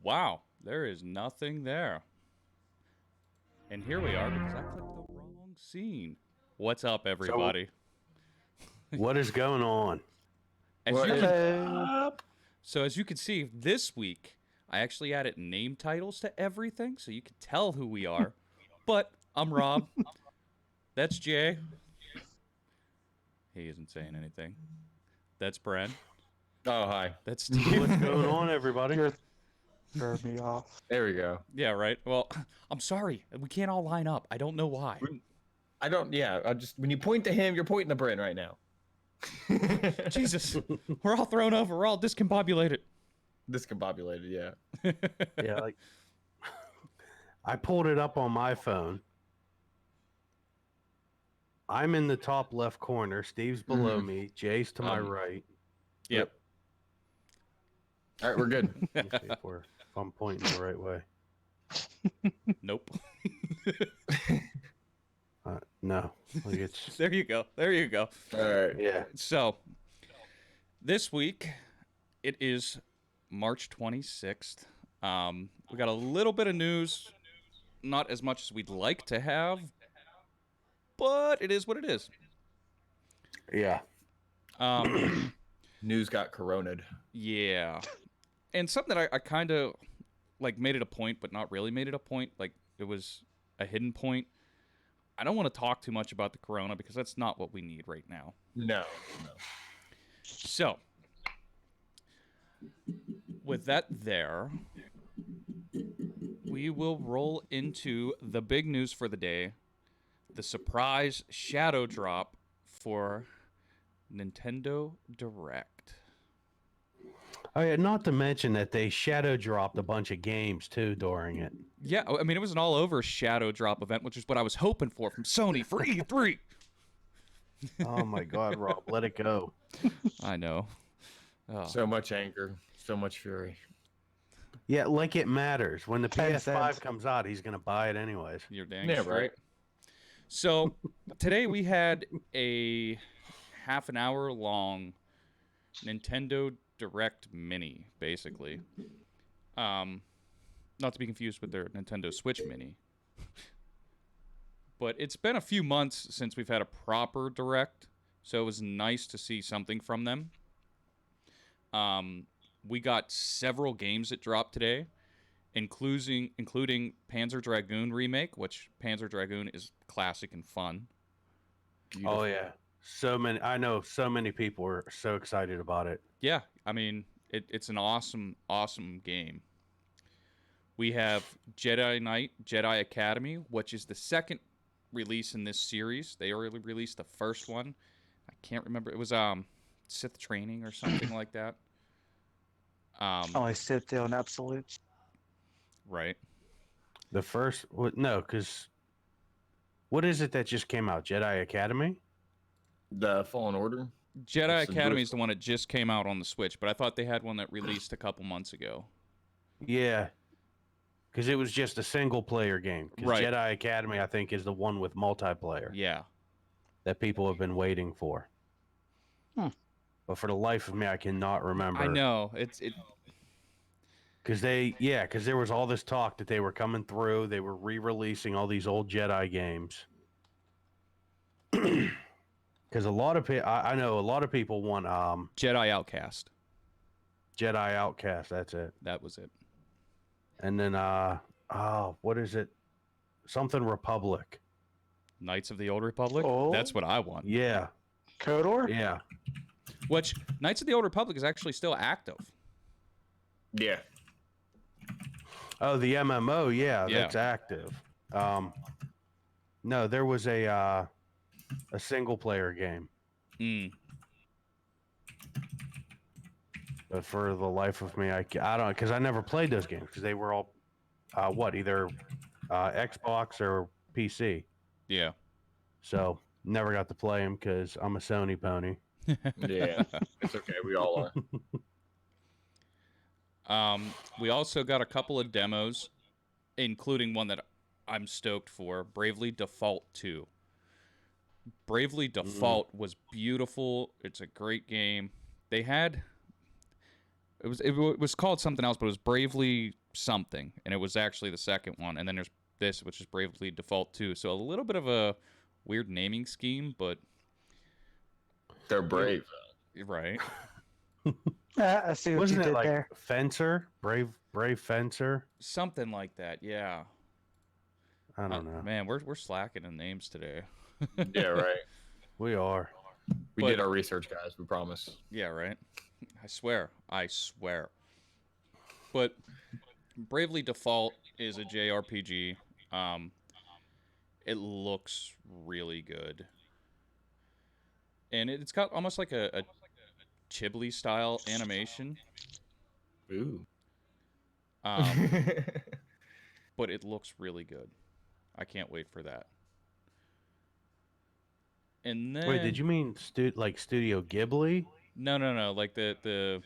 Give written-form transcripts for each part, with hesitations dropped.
Wow, there is nothing there. And here we are because I clicked the wrong scene. What's up, everybody? What is going on? As you can see, this week I actually added name titles to everything, so you can tell who we are. But I'm Rob. That's Jay. He isn't saying anything. That's Bren. Oh, hi. That's Steve. What's going on, everybody? Throw me off. There we go. Yeah, right. Well, I'm sorry. We can't all line up. I don't know why. When you point to him, you're pointing to Bren right now. Jesus. We're all thrown over. We're all discombobulated. Discombobulated, yeah. Yeah, like I pulled it up on my phone. I'm in the top left corner. Steve's below me. Jay's to my right. Yep. All right, we're good. Let me see if I'm pointing the right way. Nope. No. Like it's, There you go. There you go. All right. yeah. So, this week, it is March 26th. We got a little bit of news, not as much as we'd like to have, but it is what it is. Yeah. News got coroned. Yeah. And something that I kind of, like, made it a point, but not really made it a point. Like, it was a hidden point. I don't want to talk too much about the corona because that's not what we need right now. No. So, with that there, we will roll into the big news for the day, the surprise shadow drop for Nintendo Direct. Oh yeah, not to mention that they shadow dropped a bunch of games too during it. Yeah, I mean, it was an all-over shadow drop event, which is what I was hoping for from Sony for E3. Oh my God, Rob, let it go. I know. Oh. So much anger, so much fury. Yeah, like it matters. When the 10 PS5 cents. comes out, he's gonna buy it anyways. You're dang Yeah, straight. right. So, today we had a half an hour long Nintendo Direct Mini, basically. Not to be confused with their Nintendo Switch Mini. But it's been a few months since we've had a proper Direct, so it was nice to see something from them. We got several games that dropped today, including Panzer Dragoon Remake, which Panzer Dragoon is classic and fun. Beautiful. Oh yeah, I know so many people were so excited about it. Yeah, I mean, it's an awesome, awesome game. We have Jedi Knight, Jedi Academy, which is the second release in this series. They already released the first one. I can't remember. It was Sith Training or something like that. Only sit there on absolutes. Right. The first, no, because what is it that just came out? Jedi Academy? The Fallen Order. Jedi It's the Academy newest is the one that just came out on the Switch, but I thought they had one that released a couple months ago. Yeah, because it was just a single player game. 'Cause Right. Jedi Academy, I think, is the one with multiplayer Yeah. that people have been waiting for. But for the life of me, I cannot remember. I know. Because there was all this talk that they were coming through. They were re-releasing all these old Jedi games. Because a lot of people, I know a lot of people want Jedi Outcast. Jedi Outcast. That's it. That was it. And then what is it? Something Republic. Knights of the Old Republic. Oh. That's what I want. Yeah, Kodor? yeah. Which Knights of the Old Republic is actually still active. Yeah. Oh, the MMO. Yeah, Yeah. that's active. No, there was a single player game. But for the life of me, I don't, because I never played those games because they were all either Xbox or PC. Yeah. So never got to play them because I'm a Sony pony. Yeah. It's okay. We all are. We also got a couple of demos, including one that I'm stoked for, Bravely Default 2. Bravely Default was beautiful. It's a great game. They had it was called something else, but it was Bravely something, and it was actually the second one. And then there's this, which is Bravely Default 2. So a little bit of a weird naming scheme, but They're brave. right. I see what Wasn't you it did like there. Fencer? Brave Fencer? Something like that, yeah. I don't know. Man, we're slacking in names today. Yeah, right. We are. We But- did our research, guys. We promise. Yeah, right. I swear. But Bravely Default is a JRPG. It looks really good, and it's got almost like a Ghibli style animation. Ooh. But it looks really good. I can't wait for that. And then Wait, did you mean like Studio Ghibli? No, like the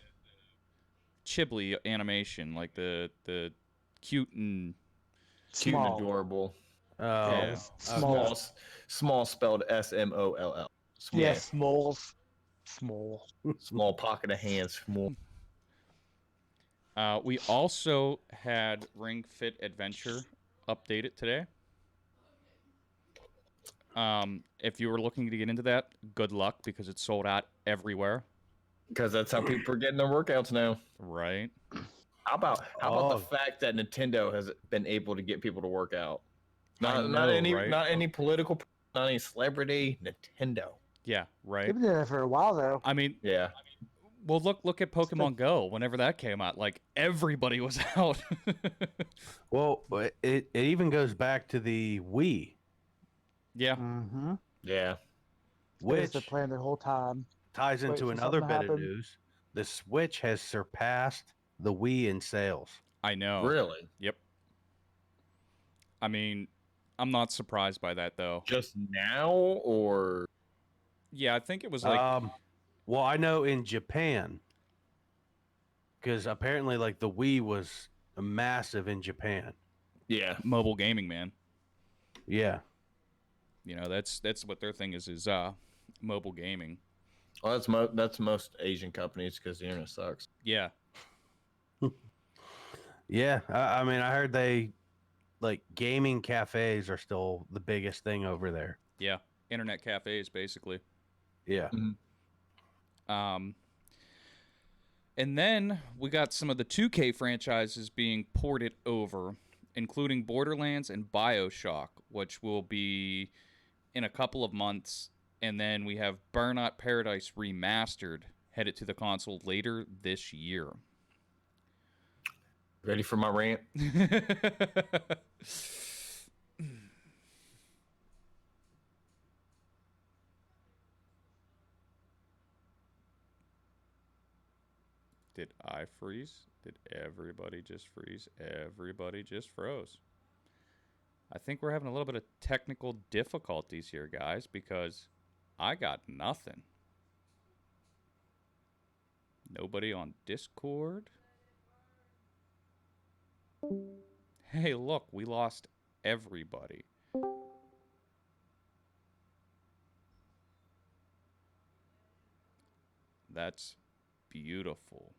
Ghibli animation, like the cute and Cute and Small. adorable. Oh, Yeah. Small. Small spelled SMOLL. Small. Yes, smalls. Small. Small pocket of hands. Small. We also had Ring Fit Adventure updated today. If you were looking to get into that, good luck because it's sold out everywhere. Because that's how people are getting their workouts now. Right? How about Oh. the fact that Nintendo has been able to get people to work out? I Not know, any right? not any political, not any celebrity. Nintendo. Yeah, right. They've been doing that for a while though. I mean, Yeah. well, look at Pokemon Go. Whenever that came out, like everybody was out. Well, it even goes back to the Wii, Yeah, Mm-hmm. Yeah. which the plan the whole time. ties Wait into for another something to bit of happen. news. The Switch has surpassed the Wii in sales. I know. Really? Yep. I mean, I'm not surprised by that though. Just now or Yeah, I think it was like Well, I know in Japan, because apparently, like the Wii was massive in Japan. yeah. mobile gaming, man. Yeah. You know, that's what their thing is mobile gaming. Well, that's most Asian companies because the internet sucks. Yeah. Yeah. I mean, I heard they like gaming cafes are still the biggest thing over there. Yeah. Internet cafes basically. Yeah. And then we got some of the 2K franchises being ported over, including Borderlands and BioShock, which will be in a couple of months. And then we have Burnout Paradise Remastered headed to the console later this year. Ready for my rant? Did I freeze? Did everybody just freeze? Everybody just froze. I think we're having a little bit of technical difficulties here, guys, because I got nothing. Nobody on Discord. Hey, look, we lost everybody. That's beautiful.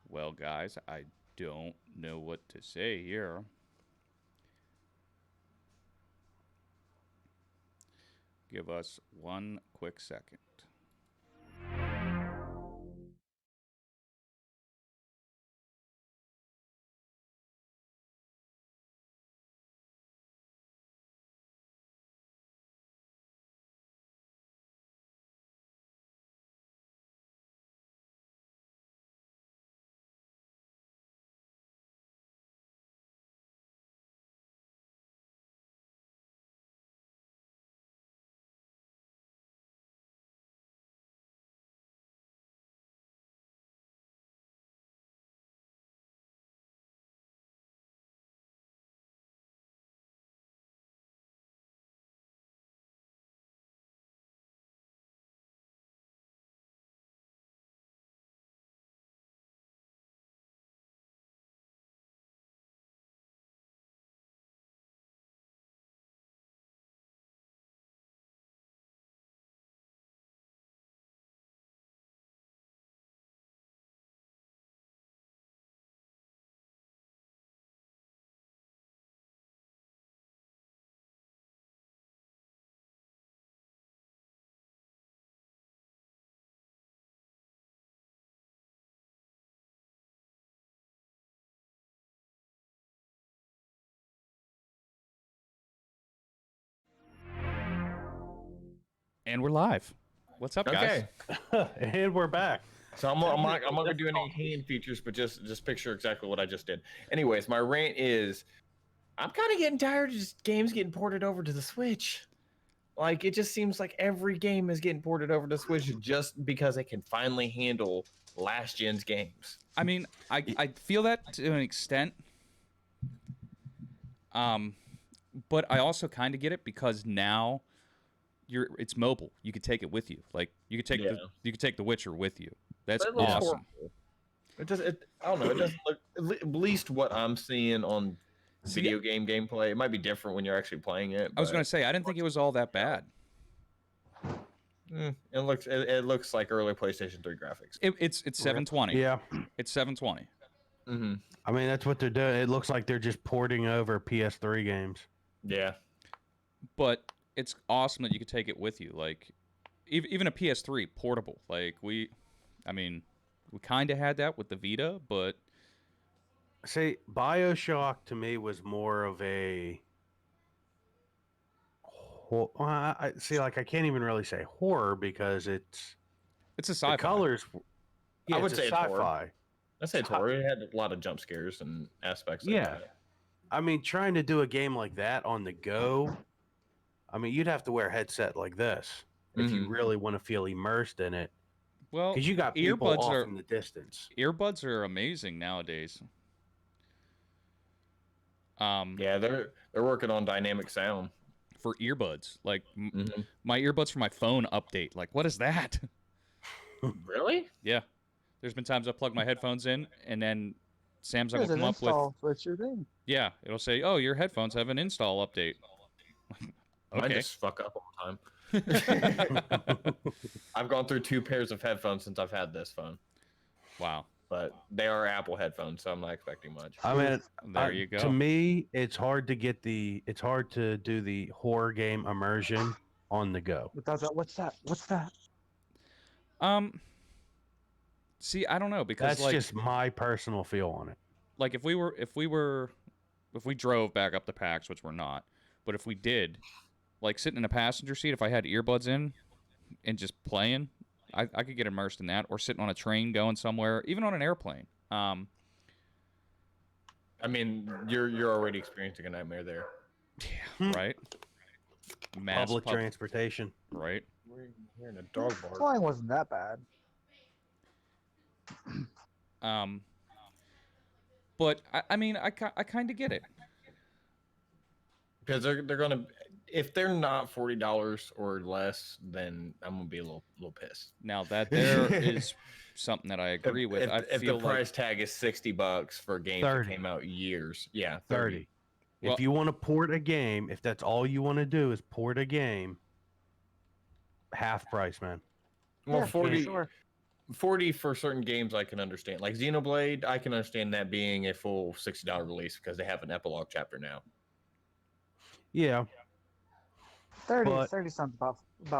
Well, guys, I don't know what to say here. Give us one quick second. And we're live. What's up, guys? Okay. And we're back. So I'm not gonna do any hand features, but just picture exactly what I just did. Anyways, my rant is I'm kind of getting tired of just games getting ported over to the Switch. Like it just seems like every game is getting ported over to Switch just because it can finally handle last gen's games. I mean, I feel that to an extent. But I also kind of get it because now it's mobile. You could take it with you. Like you could take you could take The Witcher with you. That's But it looks awesome. horrible. I don't know. It doesn't look, at least what I'm seeing on video game gameplay. It might be different when you're actually playing it. I was gonna say I didn't think it was all that bad. It looks like early PlayStation 3 graphics. It's 720. Yeah. It's 720. Mm-hmm. I mean, that's what they're doing. It looks like they're just porting over PS3 games. Yeah. But it's awesome that you could take it with you. Like even a PS3 portable. Like we kind of had that with the Vita, but See, BioShock to me was more of a I can't even really say horror because it's a sci-fi. the colors. Yeah, I would it's say it's horror. sci-fi. I'd say it's horror. It had a lot of jump scares and aspects. Like that. I mean, trying to do a game like that on the go, I mean, you'd have to wear a headset like this if you really want to feel immersed in it. Well, because you got people earbuds off in the distance. Earbuds are amazing nowadays. Yeah, they're working on dynamic sound for earbuds. Like my earbuds for my phone update. Like, what is that? Really? Yeah. There's been times I plug my headphones in, and then Samsung will come up with. What's your thing? Yeah, it'll say, "Oh, your headphones have an install update." I Okay. just fuck up all the time. I've gone through 2 pairs of headphones since I've had this phone. Wow. But they are Apple headphones, so I'm not expecting much. I mean, there you go. To me, it's hard to do the horror game immersion on the go. What's that? See, I don't know because That's just my personal feel on it. like if we drove back up the PAX, which we're not, but if we did, like sitting in a passenger seat, if I had earbuds in and just playing, I could get immersed in that, or sitting on a train going somewhere, even on an airplane. I mean, you're already experiencing a nightmare there. Yeah, right. Public transportation, right? We're in a dog bar. Flying wasn't that bad. But I mean, I kind of get it Because they're gonna, if they're not $40 or less, then I'm gonna be a little pissed. now. That there is something that I agree with. If the price tag is $60 for a game that came out years, yeah, 30. Well, if you want to port a game, if that's all you want to do is port a game, half price, man. Well, Yeah, 40, sure. 40 for certain games I can understand. Like Xenoblade, I can understand that being a full $60 release because they have an epilogue chapter now. Yeah. 30 sounds about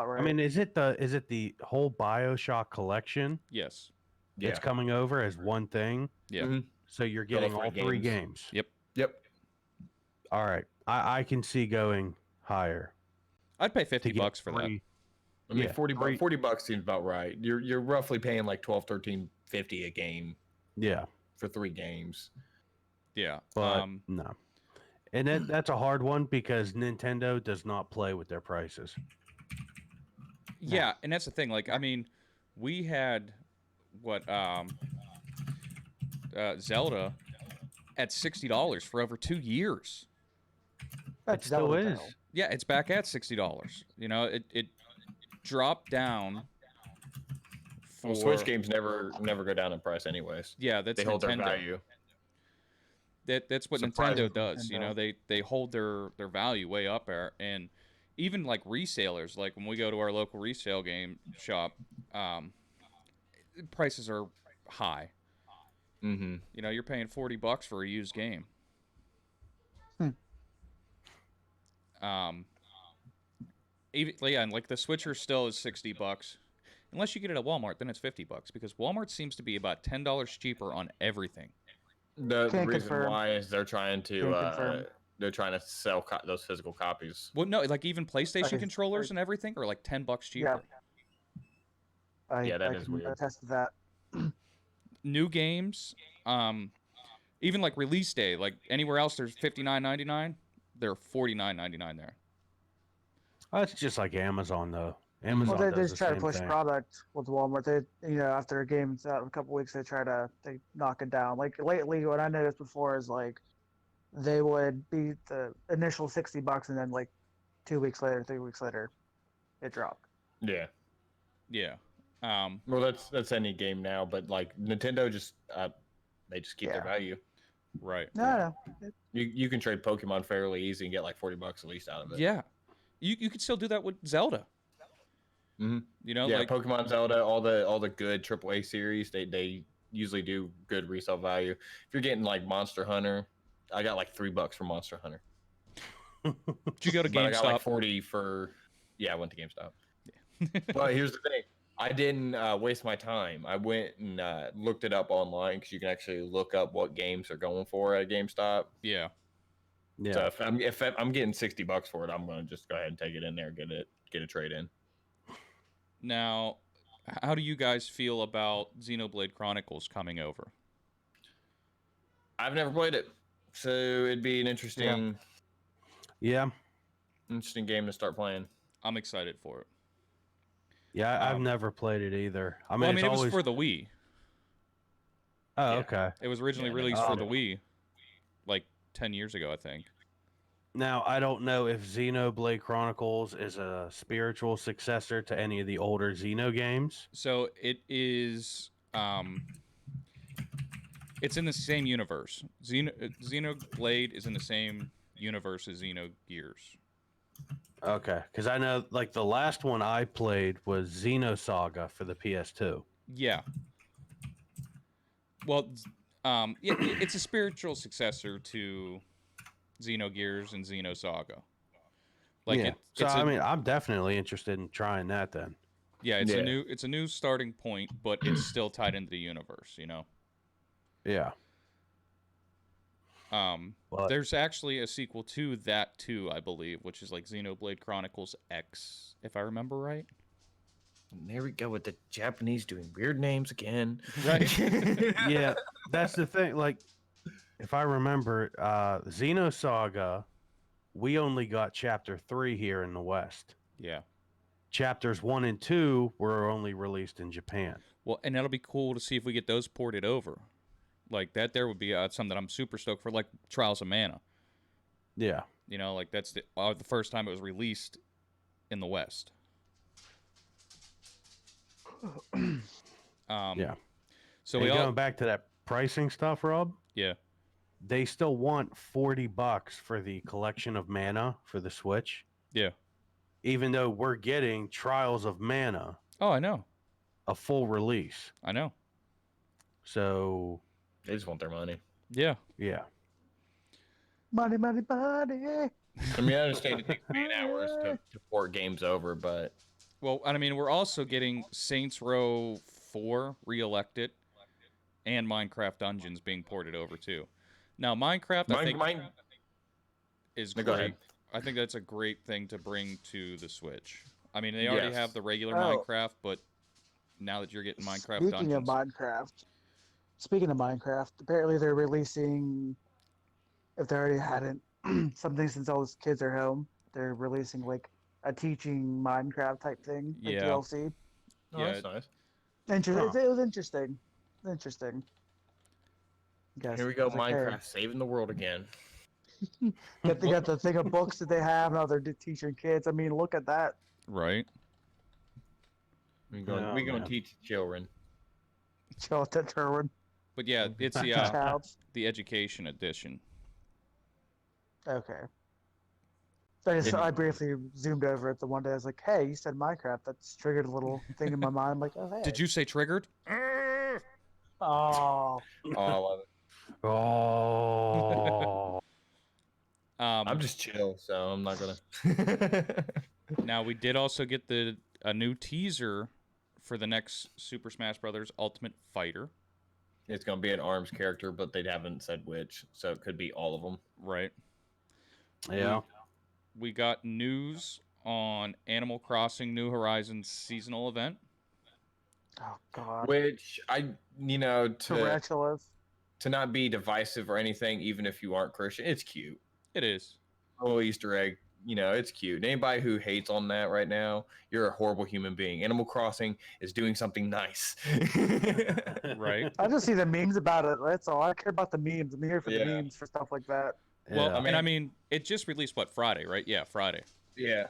right. I mean, is it the whole BioShock collection yes. that's coming over as one thing? Yeah. Mm-hmm. So you're getting all 3 games. Yep. All right. I can see going higher. I'd pay $50 for that. I mean, $40 seems about right. You're roughly paying like $12, $13.50 a game. Yeah. For 3 games. Yeah. But no. And that's a hard one because Nintendo does not play with their prices. Yeah, and that's the thing. Like, I mean, we had Zelda at $60 for over 2 years. It still is. Yeah, it's back at $60. You know, it dropped down. Well, Switch games never go down in price, anyways. Yeah, that's they hold Nintendo. their value. That's what Nintendo does. You know, they hold their value way up there, and even like resellers, like when we go to our local resale game shop, prices are high. Mm-hmm. You know, you're paying $40 for a used game. And like the Switcher still is $60. Unless you get it at Walmart, then it's $50 because Walmart seems to be about $10 cheaper on everything. The reason why is they're trying to they're trying to sell those physical copies. Well, no, like even PlayStation Okay, controllers and everything are like $10 cheaper. Yeah, that I is can weird. attest to that. New games, even like release day, like anywhere else, there's $59.99. They're $49.99 there. That's just like Amazon, though. Well, Amazon they does just the try to same push thing. product with Walmart. They, after a game's out in a couple weeks, they knock it down. Like lately, what I noticed before is like they would beat the initial $60, and then like 2 weeks later, 3 weeks later, it dropped. Yeah. Yeah. Well, that's any game now, but like Nintendo just they just keep their value. Right. No. You can trade Pokemon fairly easy and get like $40 at least out of it. Yeah. You could still do that with Zelda. Mm-hmm. You know, yeah, like Pokemon, Zelda, all the good AAA series, they usually do good resale value. If you're getting like Monster Hunter, I got like $3 for Monster Hunter. Did you go to But I got like GameStop? 40 for. Yeah, I went to GameStop. But here's the thing. I didn't waste my time. I went and looked it up online because you can actually look up what games are going for at GameStop. Yeah. Yeah. So if I'm getting $60 for it, I'm gonna just go ahead and take it in there, get a trade in. Now, how do you guys feel about Xenoblade Chronicles coming over? I've never played it, so it'd be an interesting game to start playing. I'm excited for it. Yeah, I've never played it either. I mean, well, I it's mean, it always... was for the Wii. Oh, okay. It was originally released for the Wii, like 10 years ago, I think. Now, I don't know if Xenoblade Chronicles is a spiritual successor to any of the older Xeno games. So it is. It's in the same universe. Xenoblade is in the same universe as Xenogears. Okay, because I know, like, the last one I played was Xenosaga for the PS2. Yeah. Well, it's a spiritual successor to Xenogears and Xenosaga. Like, yeah. I mean, I'm definitely interested in trying that then. Yeah, it's a new starting point, but it's still tied into the universe, you know. Yeah. There's actually a sequel to that too, I believe, which is like Xenoblade Chronicles X, if I remember right. And there we go with the Japanese doing weird names again. Right. Yeah, that's the thing. Like, if I remember, Xenosaga, we only got Chapter 3 here in the West. Yeah. Chapters 1 and 2 were only released in Japan. Well, and that'll be cool to see if we get those ported over. Like, that there would be something that I'm super stoked for, like Trials of Mana. Yeah. You know, like, that's the first time it was released in the West. Yeah. So going back to that pricing stuff, Rob. Yeah. They still want $40 for the collection of mana for the Switch. Yeah. Even though we're getting Trials of Mana. Oh, I know. A full release. I know. So they just want their money. Yeah. Yeah. Money, money, money. I mean, I understand it takes 8 hours to port games over, but... Well, I mean, we're also getting Saints Row 4 re-elected and Minecraft Dungeons being ported over, too. Now, Minecraft, I think, is great. I think that's a great thing to bring to the Switch. I mean, they already have the regular Minecraft, but now that you're getting Minecraft Dungeons... Speaking of Minecraft, apparently they're releasing, if they already hadn't, something since all those kids are home, they're releasing, like, a teaching Minecraft type thing, like DLC. Oh, that's nice. It was interesting. Interesting. Here we go, Minecraft saving the world again. They got the thing of books that they have, now they're teaching kids. I mean, look at that. Right. We're going to teach children. Children. But yeah, it's the education edition. Okay. I briefly zoomed over it the one day. I was like, hey, you said Minecraft. That's triggered a little thing in my mind. I'm like, oh, hey. Did you say triggered? Oh. I love it. Oh. I'm just chill, so I'm not going to... Now, we did also get a new teaser for the next Super Smash Bros. Ultimate Fighter. It's going to be an ARMS character, but they haven't said which, so it could be all of them. Right. Yeah. We got news on Animal Crossing New Horizons seasonal event. Oh God. Which to Tarantulas. not be divisive or anything, even if you aren't Christian, it's cute. It is. A little Easter egg, it's cute. Anybody who hates on that right now, you're a horrible human being. Animal Crossing is doing something nice. Right. I just see the memes about it. That's all. I care about the memes. I'm here for the Yeah. memes for stuff like that. Well, Yeah. and I mean, it just released Friday, right? Yeah, Friday. Yeah.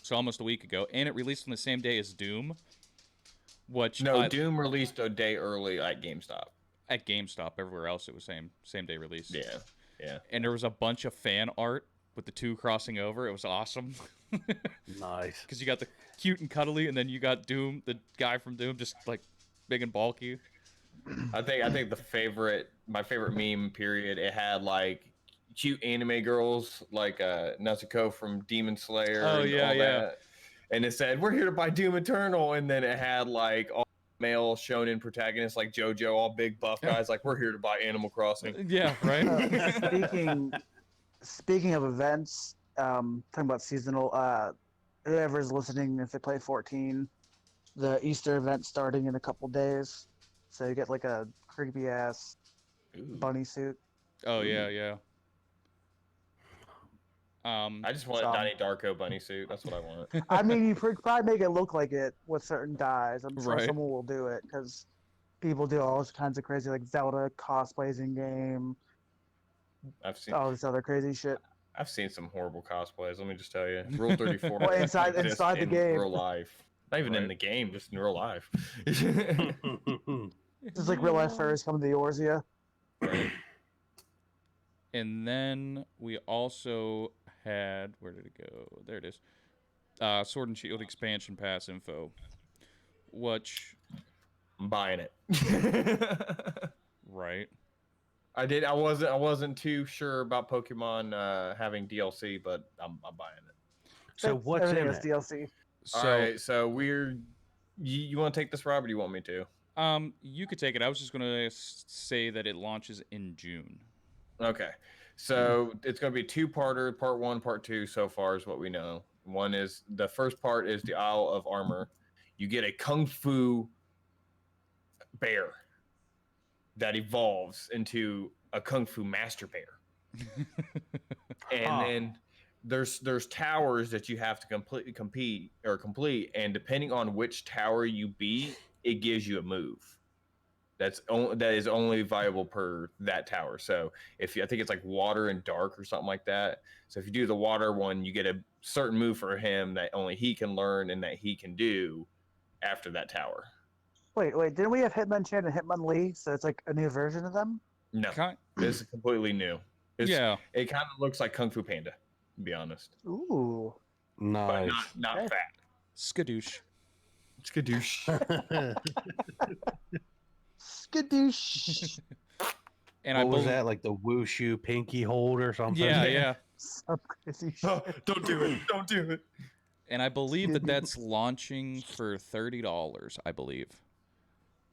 So almost a week ago, and it released on the same day as Doom. Which No, Doom released a day early at GameStop. At GameStop, everywhere else it was same day release. Yeah. Yeah. And there was a bunch of fan art with the two crossing over. It was awesome. Nice. Because you got the cute and cuddly, and then you got Doom, the guy from Doom, just like big and bulky. I think my favorite meme period. It had like cute anime girls like Nezuko from Demon Slayer. Oh, and yeah, all yeah. that. And it said, "We're here to buy Doom Eternal," and then it had like all male shonen protagonists like JoJo, all big buff guys, like, "We're here to buy Animal Crossing." Yeah, right. Speaking of events, talking about seasonal. Whoever's listening, if they play 14, the Easter event starting in a couple days, so you get like a creepy ass Ooh. bunny suit. Oh yeah, yeah. I just want a Donnie Darko bunny suit. That's what I want. I mean, you could probably make it look like it with certain dyes. I'm sure Right. someone will do it because people do all kinds of crazy, like Zelda cosplays in game, I've seen all this other crazy shit. I've seen some horrible cosplays. Let me just tell you. Rule 34. Well, inside exists the in game. real life. Not even in Right. the game, just in real life. Just like real life furries coming to Eorzea. Right. And then we also had, where did it go? There it is. Sword and Shield expansion pass info, which I'm buying it. right. I wasn't too sure about Pokemon having DLC, but I'm buying it. So That's- what's in everything it? is DLC. So All right, so you want to take this, Rob, or do you want me to? you could take it. I was just gonna say that it launches in June. Okay. So it's going to be a two-parter, part 1, part 2 so far is what we know. The first part is the Isle of Armor. You get a Kung Fu bear that evolves into a Kung Fu master bear. And Huh. then there's towers that you have to complete, and depending on which tower you beat, it gives you a move. That is only viable per that tower. So I think it's like water and dark or something like that. So if you do the water one, you get a certain move for him that only he can learn and that he can do after that tower. Wait, didn't we have Hitmonchan and Hitmonlee? So it's like a new version of them? No, Kind- this is completely new. yeah. It kind of looks like Kung Fu Panda, to be honest, Ooh. but Nice. not Okay. fat. Skadoosh. Skadoosh. Skadoosh. And What I was believe that? Like the Wushu pinky hold or something? Yeah, yeah. Some crazy shit. Oh, don't do it! Don't do it! And I believe that that's launching for $30. I believe.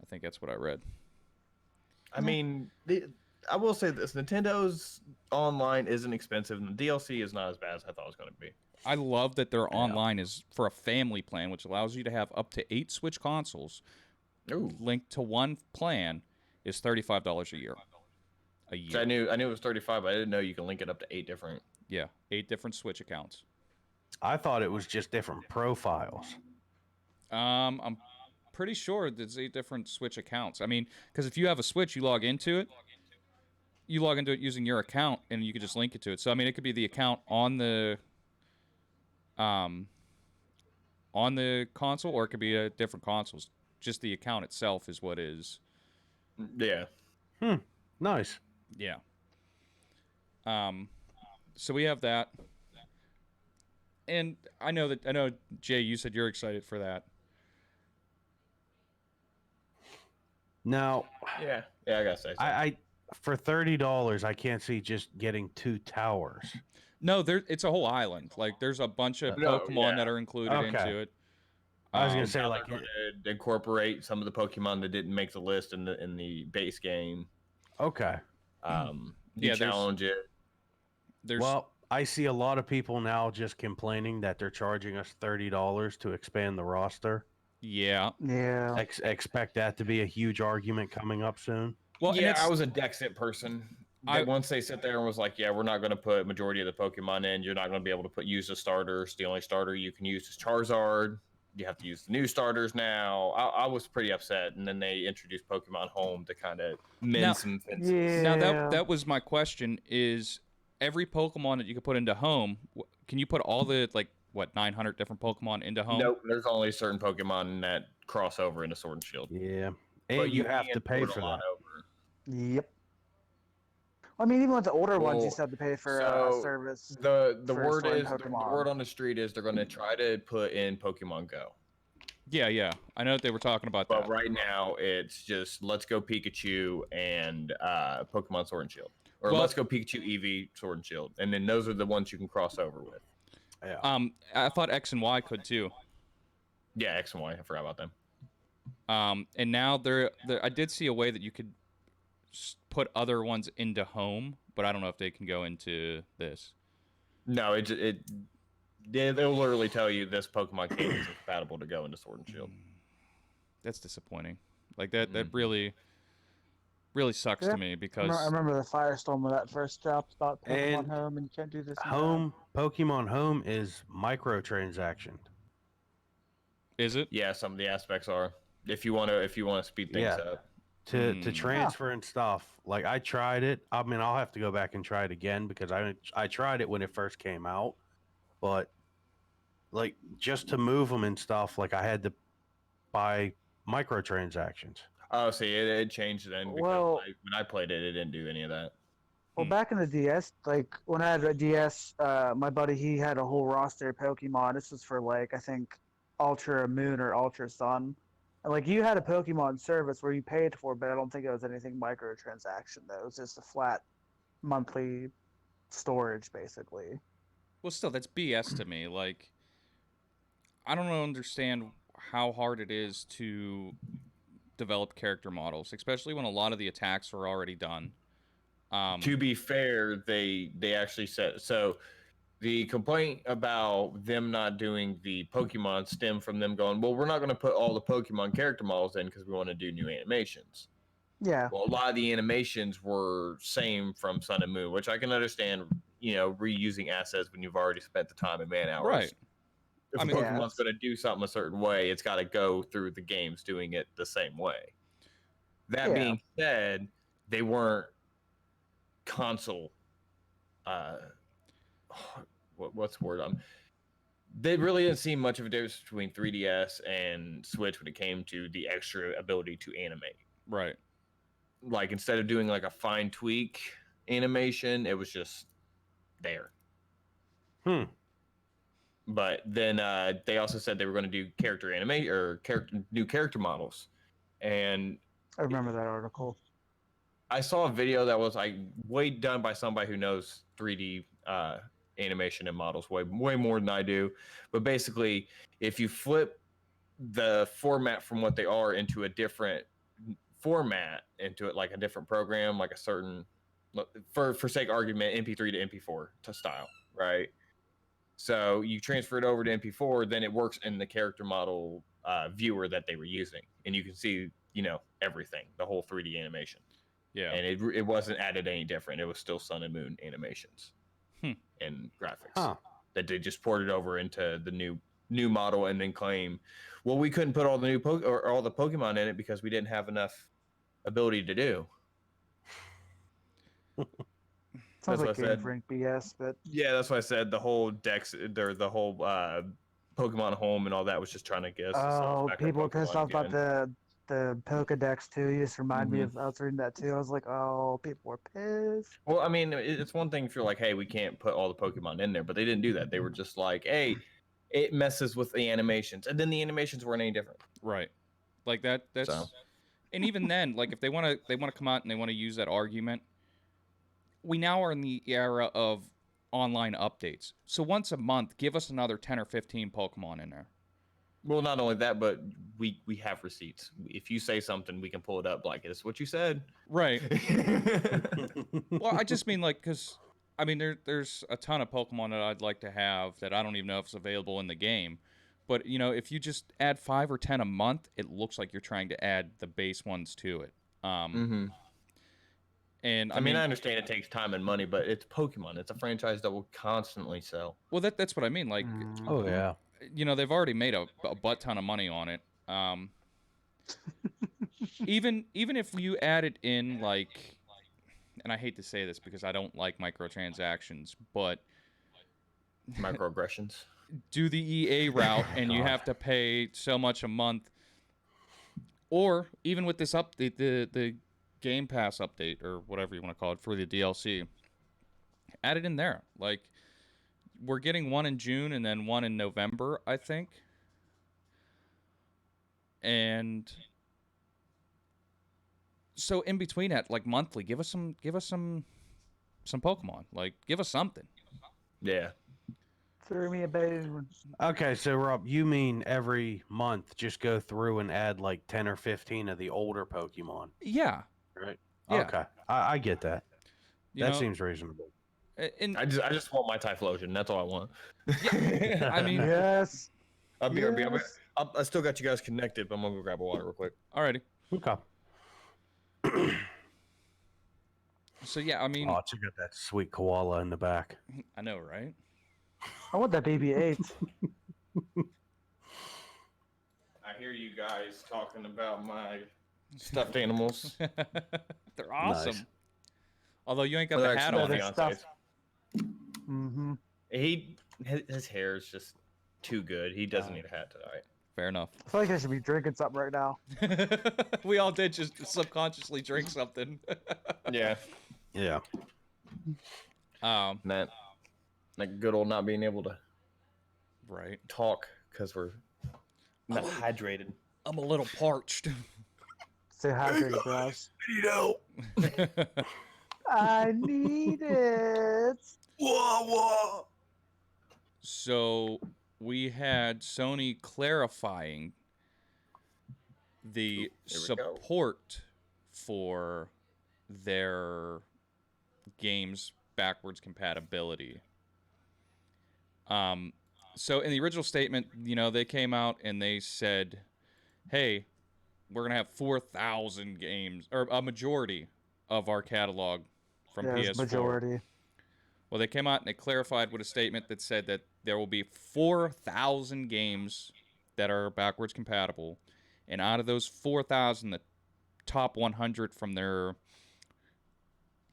I think that's what I read. I mean, I will say this: Nintendo's online isn't expensive, and the DLC is not as bad as I thought it was going to be. I love that their online is for a family plan, which allows you to have up to 8 Switch consoles. Ooh. Linked to one plan is $35 a year. A year. So I knew it was 35, but I didn't know you can link it up to 8 different. Yeah, 8 different Switch accounts. I thought it was just different profiles. I'm pretty sure there's 8 different Switch accounts. I mean, because if you have a Switch, you log into it. You log into it using your account, and you could just link it to it. So I mean, it could be the account on the console, or it could be a different consoles. Just the account itself is what is. Yeah. Nice. Yeah. So we have that. And I know Jay, you said you're excited for that. Now, Yeah, I gotta say. So. I for $30, I can't see just getting 2 towers. No, it's a whole island. Like there's a bunch of No, Pokemon yeah. that are included Okay. into it. I was gonna Um, say Now like they're going to incorporate some of the Pokemon that didn't make the list in the base game. okay. You Yeah, there's- challenge it. There's Well, I see a lot of people now just complaining that they're charging us $30 to expand the roster. Yeah. Yeah. Expect that to be a huge argument coming up soon. Well, and yeah, it's I was a Dexit person. I- Once they sit there and was like, yeah, we're not going to put majority of the Pokemon in. You're not going to be able to use the starters. The only starter you can use is Charizard. You have to use the new starters now. I was pretty upset, and then they introduced Pokemon Home to kind of mend Now- some fences. Yeah. now that was my question: is every Pokemon that you can put into Home? Can you put all the 900 different Pokemon into Home? Nope, there's only certain Pokemon that cross over into Sword and Shield. Yeah. But And you have can to pay port a for lot that. over. Yep. I mean, even with the older ones, you Well, still have to pay for so a service. The for word storing is the Pokemon. word on the street is they're going to try to put in Pokemon Go. Yeah. I know that they were talking about But that. right now, it's just Let's Go Pikachu and Pokemon Sword and Shield, or Well- Let's Go Pikachu Eevee Sword and Shield, and then those are the ones you can cross over with. Yeah. I thought X and Y could too. Yeah, X and Y. I forgot about them. And now there I did see a way that you could put other ones into Home, but I don't know if they can go into this. No, they'll literally tell you this Pokemon can't is compatible to go into Sword and Shield. That's disappointing. Like that Mhm. really sucks Yeah. to me I because remember the firestorm when that first dropped about Pokemon And Home, and you can't do this. and that. Home Pokemon Home is microtransaction. is it? Yeah, some of the aspects are. If you want to speed things Yeah. up. To Hmm. transfer and stuff. Like I tried it. I mean, I'll have to go back and try it again because I tried it when it first came out, but like just to move them and stuff, like I had to buy microtransactions. Oh, see, it changed then because Well- when I played it, it didn't do any of that. Well, back in the DS, like when I had a DS, my buddy he had a whole roster of Pokemon. This was for like I think Ultra Moon or Ultra Sun, and like you had a Pokemon service where you paid for, it, but I don't think it was anything microtransaction though. It was just a flat monthly storage basically. Well, still that's BS to me. Like I don't understand how hard it is to develop character models, especially when a lot of the attacks are already done. To be fair, they actually said so. The complaint about them not doing the Pokemon stem from them going, well, we're not going to put all the Pokemon character models in because we want to do new animations. Yeah, Well, a lot of the animations were same from Sun and Moon, which I can understand. Reusing assets when you've already spent the time and man hours. Right. If I a mean- Yeah, Pokemon's going to do something a certain way, it's got to go through the games doing it the same way. That Yeah. being said, they weren't console. What's the word? They really didn't see much of a difference between 3DS and Switch when it came to the extra ability to animate. Right. Like instead of doing like a fine tweak animation, it was just there. Hmm. But then they also said they were going to do character animate or new character models, and I remember that article. I saw a video that was like way done by somebody who knows 3D animation and models way more than I do. But basically, if you flip the format from what they are into a different format, into it like a different program, like a certain, for sake of argument, MP3 to MP4 to style, right? So you transfer it over to MP4, then it works in the character model viewer that they were using, and you can see, everything, the whole 3D animation. Yeah. And it wasn't added any different. It was still Sun and Moon animations and graphics Huh. that they just ported over into the new model, and then claim, well, we couldn't put all the all the Pokemon in it because we didn't have enough ability to do. Sounds That's like what I Game said. Freak BS, but Yeah, that's why I said the whole Dex, the whole Pokemon Home and all that was just trying to get us. people are pissed off about the Pokedex too. You just remind me Mhm. of I was reading that too. I was like, oh, people were pissed. Well, I mean, it's one thing if you're like, hey, we can't put all the Pokemon in there, but they didn't do that. They were just like, hey, it messes with the animations, and then the animations weren't any different. Right. Like that's So. and even then, like if they want to come out and they want to use that argument, we now are in the era of online updates. So once a month, give us another 10 or 15 Pokemon in there. Well, not only that, but we have receipts. If you say something, we can pull it up. Like, it's what you said. Right. Well, I just mean like cuz I mean, there's a ton of Pokemon that I'd like to have that I don't even know if it's available in the game. But if you just add 5 or 10 a month, it looks like you're trying to add the base ones to it. Mm-hmm. And I mean, I understand it takes time and money, but it's Pokemon. It's a franchise that will constantly sell. well, that's what I mean. Like, Oh yeah. they've already made a butt ton of money on it. Even if you added in like, and I hate to say this because I don't like microtransactions, but Microaggressions. do the EA route and you God. have to pay so much a month, or even with this update, the Game Pass update or whatever you want to call it for the DLC, add it in there. Like, we're getting one in June and then one in November, I think. And so in between that, like monthly, give us some Pokemon. Like, give us something. Yeah. Throw me a bone. Okay, so Rob, you mean every month just go through and add like 10 or 15 of the older Pokemon, Yeah. right? Yeah. Okay, I get that. You That know, seems reasonable. and I just want my Typhlosion. That's all I want. yeah, I mean, Yes. I'll be right back. Yes. I still got you guys connected, but I'm gonna go grab a water real quick. alrighty. Okay. So yeah, I mean, Oh, check out that sweet koala in the back. I know, right? I want that BB-8. I hear you guys talking about my stuffed animals. They're awesome. Nice. Although you ain't got Well, the they're hat actually on. my Their fiance's. stuff. Mm-hmm. His hair is just too good. He doesn't need a hat tonight. Fair enough. I feel like I should be drinking something right now. We all did just subconsciously drink something. Yeah. Yeah. That good old not being able to Right. talk because we're not hydrated. I'm a little parched. Stay hydrated, guys. You know. I need it. Whoa. So we had Sony clarifying the Here we go. support for their games backwards compatibility. So in the original statement, they came out and they said, "Hey, we're gonna have 4,000 games, or a majority of our catalog from Yes, PS4." majority. Well, they came out and they clarified with a statement that said that there will be 4,000 games that are backwards compatible, and out of those 4,000, the top 100 from their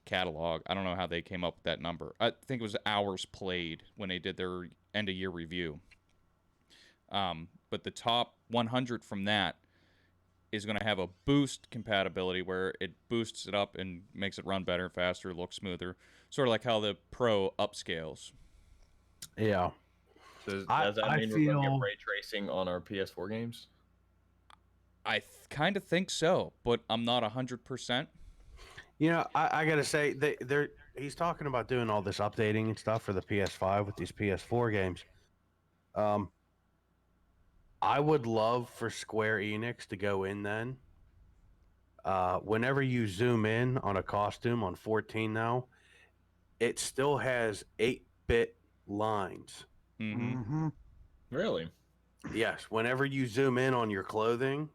catalog, I don't know how they came up with that number. I think it was hours played when they did their end of year review. But the top 100 from that is going to have a boost compatibility where it boosts it up and makes it run better, faster, look smoother. Sort of like how the Pro upscales. Yeah. So I- does that I mean we're going to feel- get ray tracing on our PS4 games? I kind of think so, but I'm not 100%. You know, I gotta say, he's talking about doing all this updating and stuff for the PS5 with these PS4 games. I would love for Square Enix to go in then. Whenever you zoom in on a costume on 14 now, it still has 8-bit lines. Mm-hmm. Mm-hmm. Really? Yes, whenever you zoom in on your clothing,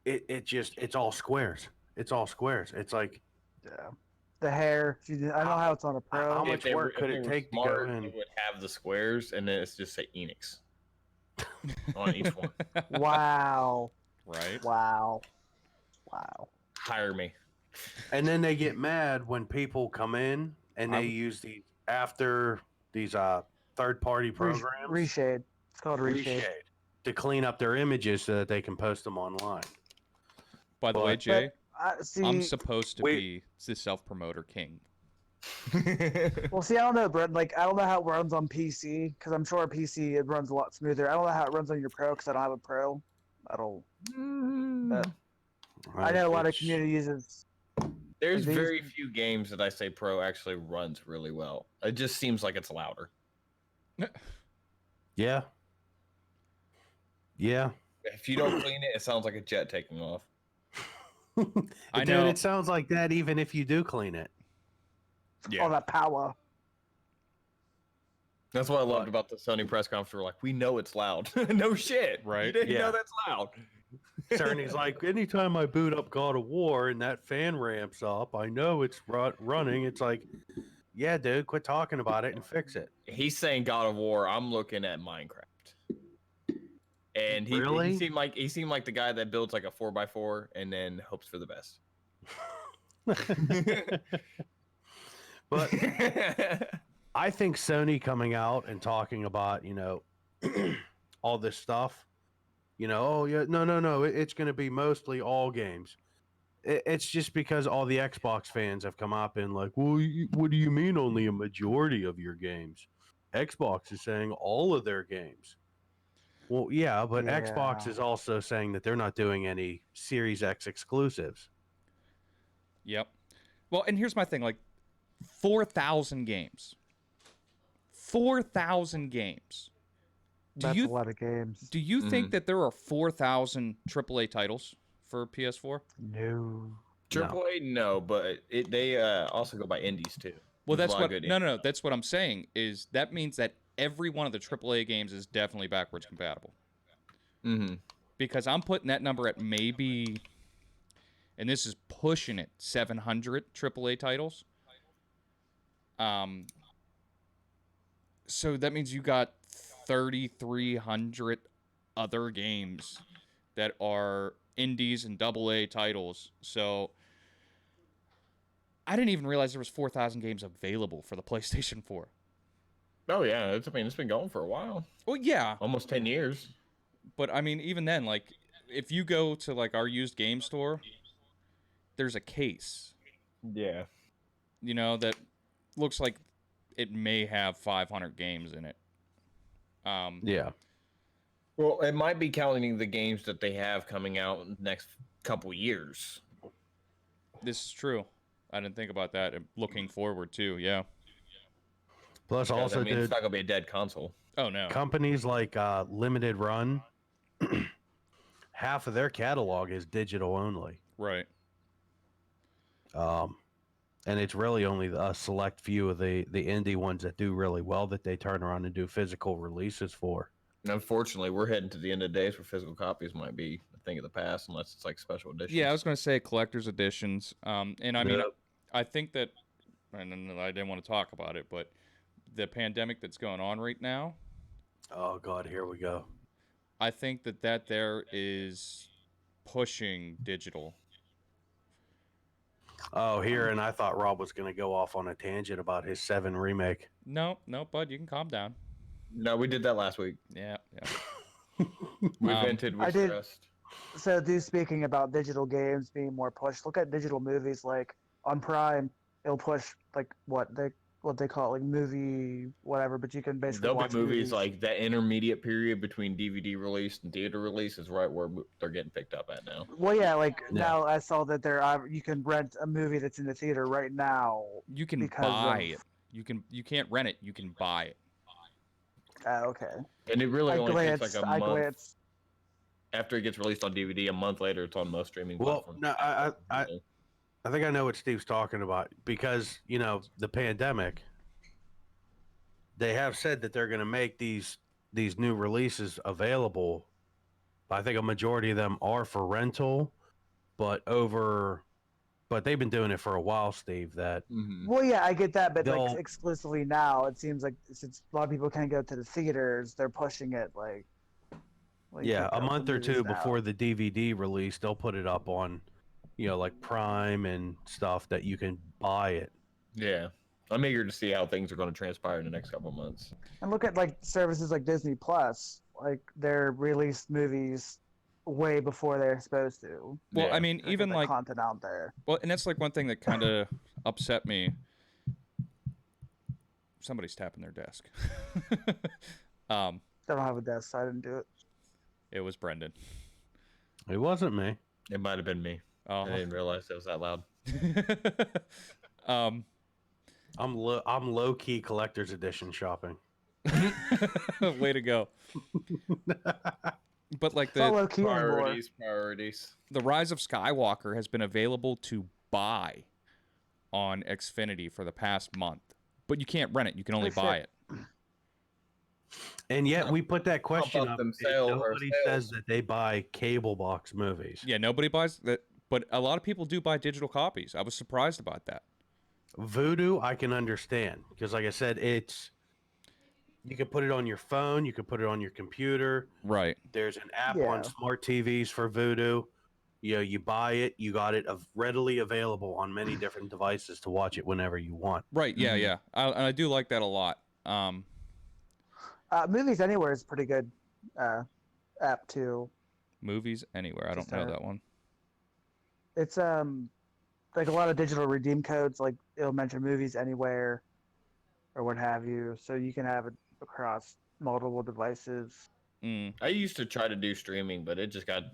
it's all squares. It's all squares. It's like, Yeah. The hair. I know how it's on a Pro. How much If they work could if it they were take to go smart, in? They would have the squares, and then it's just say Enix on each one. Wow. Right? Wow. Wow. Hire me. and then they get mad when people come in and they use these third-party programs Reshade. It's called Reshade. to clean up their images so that they can post them online. By the way, But- Jay, See, I'm supposed to wait. be the self-promoter king. well, see, I don't know, Brent. Like, I don't know how it runs on PC because I'm sure PC it runs a lot smoother. I don't know how it runs on your Pro because I don't have a Pro. I don't. But I know a lot of It's- community uses. There's These- very few games that I say Pro actually runs really well. It just seems like it's louder. Yeah. Yeah. If you don't clean it, it sounds like a jet taking off. I Dude, know. it sounds like that even if you do clean it. Yeah. All that power. That's what I loved about the Sony press conference. We're like, we know it's loud. No shit. Right. You didn't Yeah. know that's loud. Cerny's like, anytime I boot up God of War and that fan ramps up, I know it's running. It's like, yeah, dude, quit talking about it and fix it. He's saying God of War. I'm looking at Minecraft. And he Really? seemed like the guy that builds like a 4x4 and then hopes for the best. But I think Sony coming out and talking about, all this stuff, oh yeah, no, it's going to be mostly all games. It's just because all the Xbox fans have come up and like, well, what do you mean only a majority of your games? Xbox is saying all of their games. Well, yeah, but Xbox Yeah. is also saying that they're not doing any Series X exclusives. Yep. Well, and here's my thing: like 4,000 games. 4,000 games. That's a lot of games. Do you think that there are 4,000 AAA titles for PS4? No. AAA, no, but they also go by indies too. Well, There's that's a lot what. of good No. That's what I'm saying. Is that means that every one of the AAA games is definitely backwards compatible. Mm-hmm. Because I'm putting that number at maybe, and this is pushing it, 700 AAA titles. So that means you got 3,300 other games that are indies and AA titles. So I didn't even realize there was 4,000 games available for the PlayStation 4. Oh yeah, it's been going for a while, Well, yeah, almost 10 years. but I mean, even then, like, if you go to like our used game store, there's a case, Yeah. that looks like it may have 500 games in it. Yeah. Well, it might be counting the games that they have coming out in the next couple years. This is true. I didn't think about that. Looking forward too, yeah. Plus, Because, also, it's dude, not gonna be a dead console. Oh no. companies like Limited Run, half of their catalog is digital only. Right. And it's really only a select few of the indie ones that do really well that they turn around and do physical releases for. And unfortunately, we're heading to the end of the days where physical copies might be a thing of the past, unless it's like special editions. Yeah, I was going to say collector's editions. And I mean, Yep. I think that, and I didn't want to talk about it, but the pandemic that's going on right now, Oh God, here we go. I think that there is pushing digital. Oh, here, and I thought Rob was going to go off on a tangent about his 7 remake. No, bud, you can calm down. No, we did that last week. Yeah. We vented, we I did- stressed. So, speaking about digital games being more pushed, look at digital movies. Like on Prime, it'll push like what they call it, like movie whatever. But you can basically There'll watch be movies like that intermediate period between DVD release and theater release is right where they're getting picked up at now. Well, yeah, like Yeah. now I saw that you can rent a movie that's in the theater right now. You can Because buy of- it. You can't rent it. You can buy it. Okay. And it really I only takes glance. like a I month glance. after it gets released on DVD. A month later, it's on most streaming Well, platforms. no, I think I know what Steve's talking about because, the pandemic, they have said that they're going to make these new releases available. I think a majority of them are for rental, but they've been doing it for a while, Steve, that Mhm. Well, yeah, I get that, but like They'll- exclusively now, it seems like since a lot of people can't go to the theaters, they're pushing it like yeah, pick a up the month or movies two now. before the DVD release, they'll put it up on, like Prime and stuff that you can buy it. Yeah. I'm eager to see how things are going to transpire in the next couple of months. And look at like services like Disney Plus, like they're released movies way before they're supposed to. Well, Yeah. I mean, to get even the like, content out there. well, and that's like one thing that kind of upset me. Somebody's tapping their desk. I don't have a desk, so I didn't do it. It was Brendan. It wasn't me. It might have been me. Oh. I didn't realize it was that loud. I'm low key collector's edition shopping. Way to go. But like Follow key on board. Priorities. the Rise of Skywalker has been available to buy on Xfinity for the past month, but you can't rent it. You can only Oh, buy shit. it. And yet we put that question up up, them and sales or nobody says sales. that they buy cable box movies. Yeah, nobody buys that, but a lot of people do buy digital copies. I was surprised about that. Voodoo, I can understand because, like I said, you can put it on your phone, you can put it on your computer. Right. There's an app Yeah. on smart TVs for Voodoo. You know, you buy it, you got it readily available on many different devices to watch it whenever you want. Right. Yeah. Mhm. Yeah. I do like that a lot. Movies Anywhere is pretty good app too. Movies anywhere. I To don't know start. that one. It's like a lot of digital redeem codes. Like it'll mention Movies Anywhere or what have you, so you can have it across multiple devices. Mm, I used to try to do streaming, but it just got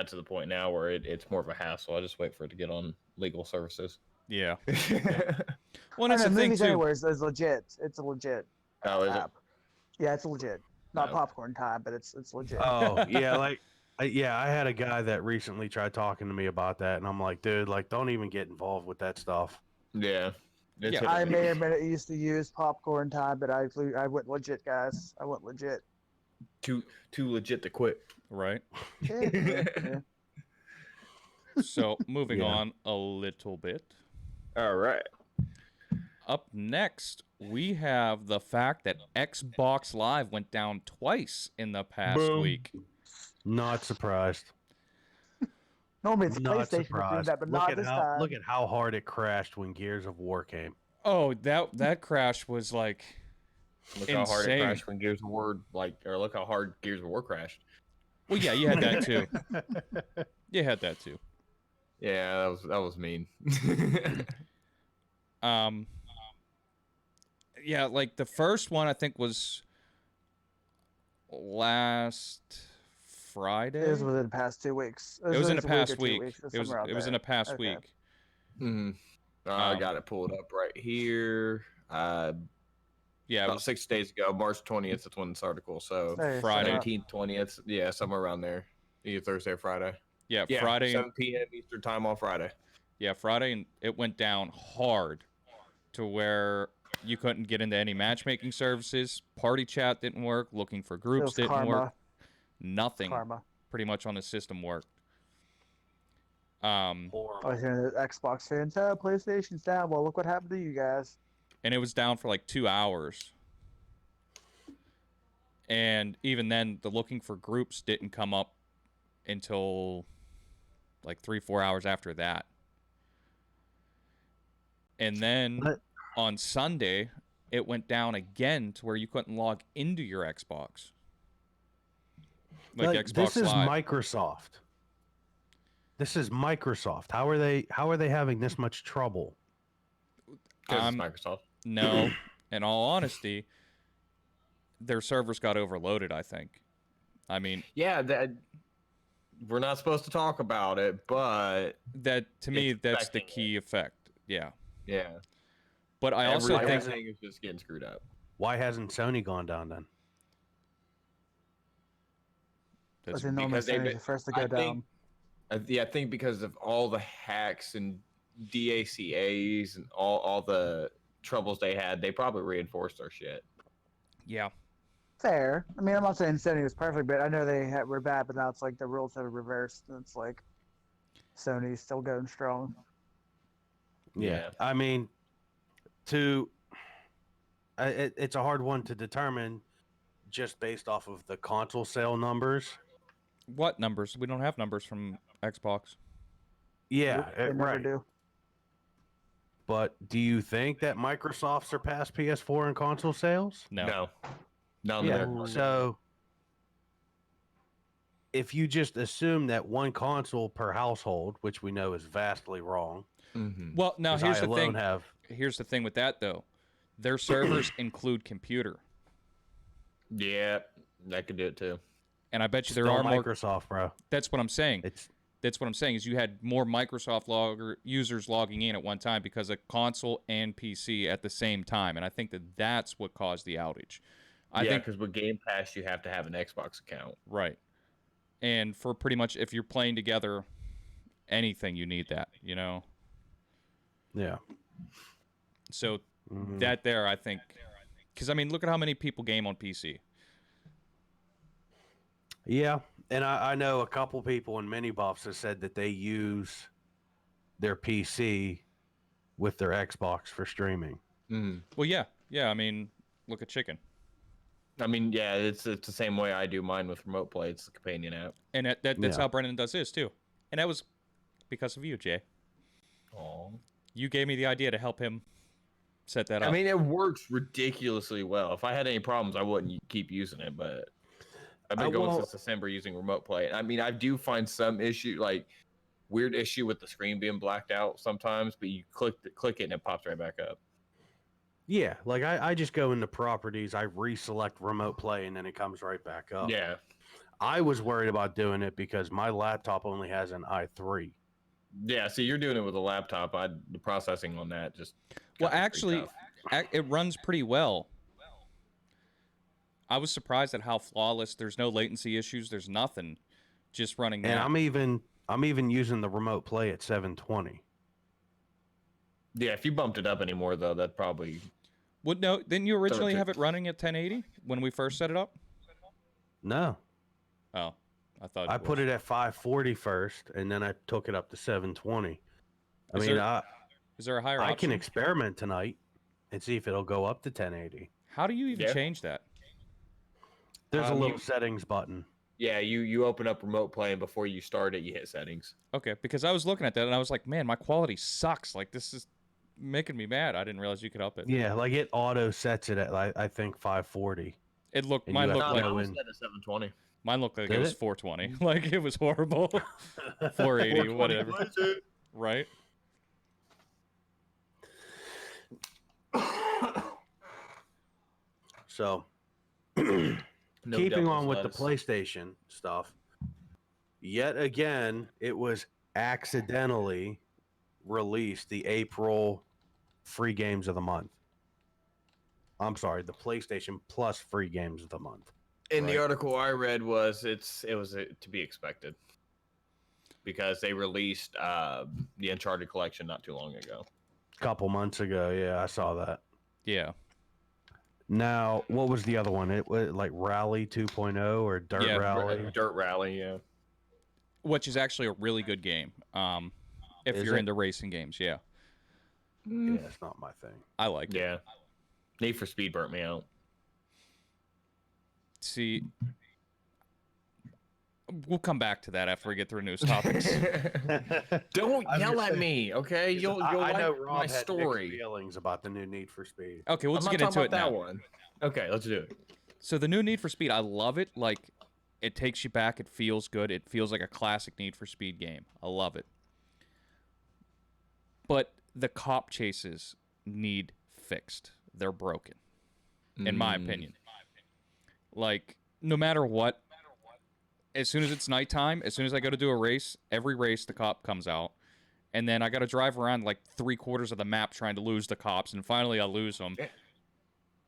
to the point now where it's more of a hassle. I just wait for it to get on legal services. yeah. Yeah. Well, I that's know the thing Movies too. Anywhere is legit. It's a legit Oh, is it? app. Yeah, it's legit. Not No. popcorn time, but it's legit. Oh, yeah, I had a guy that recently tried talking to me about that, and I'm like, dude, like, don't even get involved with that stuff. Yeah. It's Yeah. hit or I may or miss. may used to use popcorn time, but I went legit, guys. I went legit. too legit to quit. Right. Yeah. So moving Yeah. on a little bit. All right. Up next, we have the fact that Xbox Live went down twice in the past Boom. week. Not surprised. Normally it's Not PlayStation that's doing surprised. that, but not this time. Look at how hard it crashed when Gears of War came. Oh, that crash was like Look how hard it insane. crashed when Gears of War or look how hard Gears of War crashed. Well, yeah, you had that too. You had that too. Yeah, that was mean. Yeah, like the first one I think was last Friday. It was within the past 2 weeks. It was in the a week or past 2 week. weeks, It was somewhere out in there. the past Okay. week. I got it pulled up right here. Yeah, it About was 6 days ago, March 20th. That's when this article. So Hey, Friday. shut up. 19th, 20th. Yeah, somewhere around there. Either Thursday or Friday. yeah, Yeah, Friday. 7 p.m. Eastern time on Friday. Yeah, Friday, and it went down hard to where you couldn't get into any matchmaking services. Party chat didn't work. Looking for It groups was didn't karma. work. Nothing Karma. pretty much on the system worked. I was hearing the Xbox fans, oh, PlayStation's down. Well, look what happened to you guys. And it was down for like 2 hours. And even then, the looking for groups didn't come up until like 3-4 hours after that. And then But- on Sunday, it went down again to where you couldn't log into your Xbox. Like Xbox this is Live. Microsoft. This is Microsoft. How are they having this much trouble? Because it's Microsoft. No, in all honesty, their servers got overloaded, I think. I mean, Yeah, that we're not supposed to talk about it, but that to me, It's that's the affecting key effect. Yeah. yeah, But I also think everything is just getting screwed up. Why hasn't Sony gone down then? that's, As in normally because they've Sony's been- the first to I go down. I think because of all the hacks and DACAs and all the troubles they had, they probably reinforced their shit. yeah. Fair. I mean, I'm not saying Sony was perfect, but I know were bad, but now it's like the rules have reversed. And it's like Sony's still going strong. Yeah. I mean, it's a hard one to determine just based off of the console sale numbers. What numbers? We don't have numbers from Xbox. Yeah, Nope, they never right. do. But do you think that Microsoft surpassed PS4 in console sales? No. No, Yeah. no. So if you just assume that one console per household, which we know is vastly wrong, Mm-hmm. Well, now 'cause here's I the alone thing. have Here's the thing with that though. Their servers include computer, Yeah, that could do it too. and I bet you there still are more. Microsoft, bro. That's what I'm saying. It's That's what I'm saying is you had more Microsoft users logging in at one time because of console and PC at the same time, and I think that's what caused the outage. I think because with Game Pass you have to have an Xbox account. right. And for pretty much if you're playing together, anything you need that, you know. yeah. So Mhm. that there, I think, because I mean, look at how many people game on PC. Yeah, and I know a couple people in mini buffs have said that they use their PC with their Xbox for streaming. Well, yeah. I mean, look at Chicken, I mean, yeah, it's the same way I do mine with remote play. It's the companion app. and that's Yeah. how Brennan does his too, and that was because of you, Jay. Aw. You gave me the idea to help him set that up. I mean, it works ridiculously well. If I had any problems, I wouldn't keep using it, but I've been going since December using remote play. I mean, I do find some issue, like weird issue with the screen being blacked out sometimes, but you click it and it pops right back up. Yeah, like I just go into properties, I reselect remote play, and then it comes right back up. Yeah. I was worried about doing it because my laptop only has an i3. Yeah, see, you're doing it with a laptop. The processing on that just. Well, got pretty actually, tough. it runs pretty well. I was surprised at how flawless. There's no latency issues. There's nothing. Just running that. And I'm even using the remote play at 720. Yeah, if you bumped it up anymore, though, that probably. Well, no, didn't you originally have it running at 1080 when we first set it up? No, Oh, I thought I put it at 540 first, and then I took it up to 720. I Is mean, there- Is there a higher I option? can experiment tonight and see if it'll go up to 1080. How do you even Yeah. change that? There's a little you- settings button. Yeah, you open up remote play, and before you start it, you hit settings. Okay, because I was looking at that and I was like, man, my quality sucks. Like, this is making me mad. I didn't realize you could up it. Yeah, like it auto sets it at I think 540. It looked And mine you have looked to like go was in. set at 720. mine looked like it Did was it? 420. Like it was horrible. 480, whatever. Right? So, No keeping on devil's with the lettuce. PlayStation stuff, yet again, it was accidentally released the April free games of the month. I'm sorry, the PlayStation Plus free games of the month. In the Right. article I read was it was to be expected because they released the Uncharted collection not too long ago. A couple months ago, yeah, I saw that. Yeah. Now, what was the other one? It was like Rally 2.0 or Dirt Yeah, Rally. Dirt Rally, yeah. Which is actually a really good game. If Is you're it? into racing games, yeah. Yeah, it's not my thing. I like it. Yeah. Need for Speed burnt me out. See, we'll come back to that after we get through news topics. Don't I'm yell just at saying- me, okay? You'll I like know Rob my had story. mixed feelings about the new Need for Speed. Okay, we'll I'm just not get talking into about it that now. one. Okay, let's do it. So the new Need for Speed, I love it. Like, it takes you back. It feels good. It feels like a classic Need for Speed game. I love it. But the cop chases need fixed. They're broken, in my opinion. Like, no matter what, as soon as it's nighttime, as soon as I go to do a race, every race the cop comes out. And then I got to drive around like 3/4 of the map trying to lose the cops. And finally I lose them.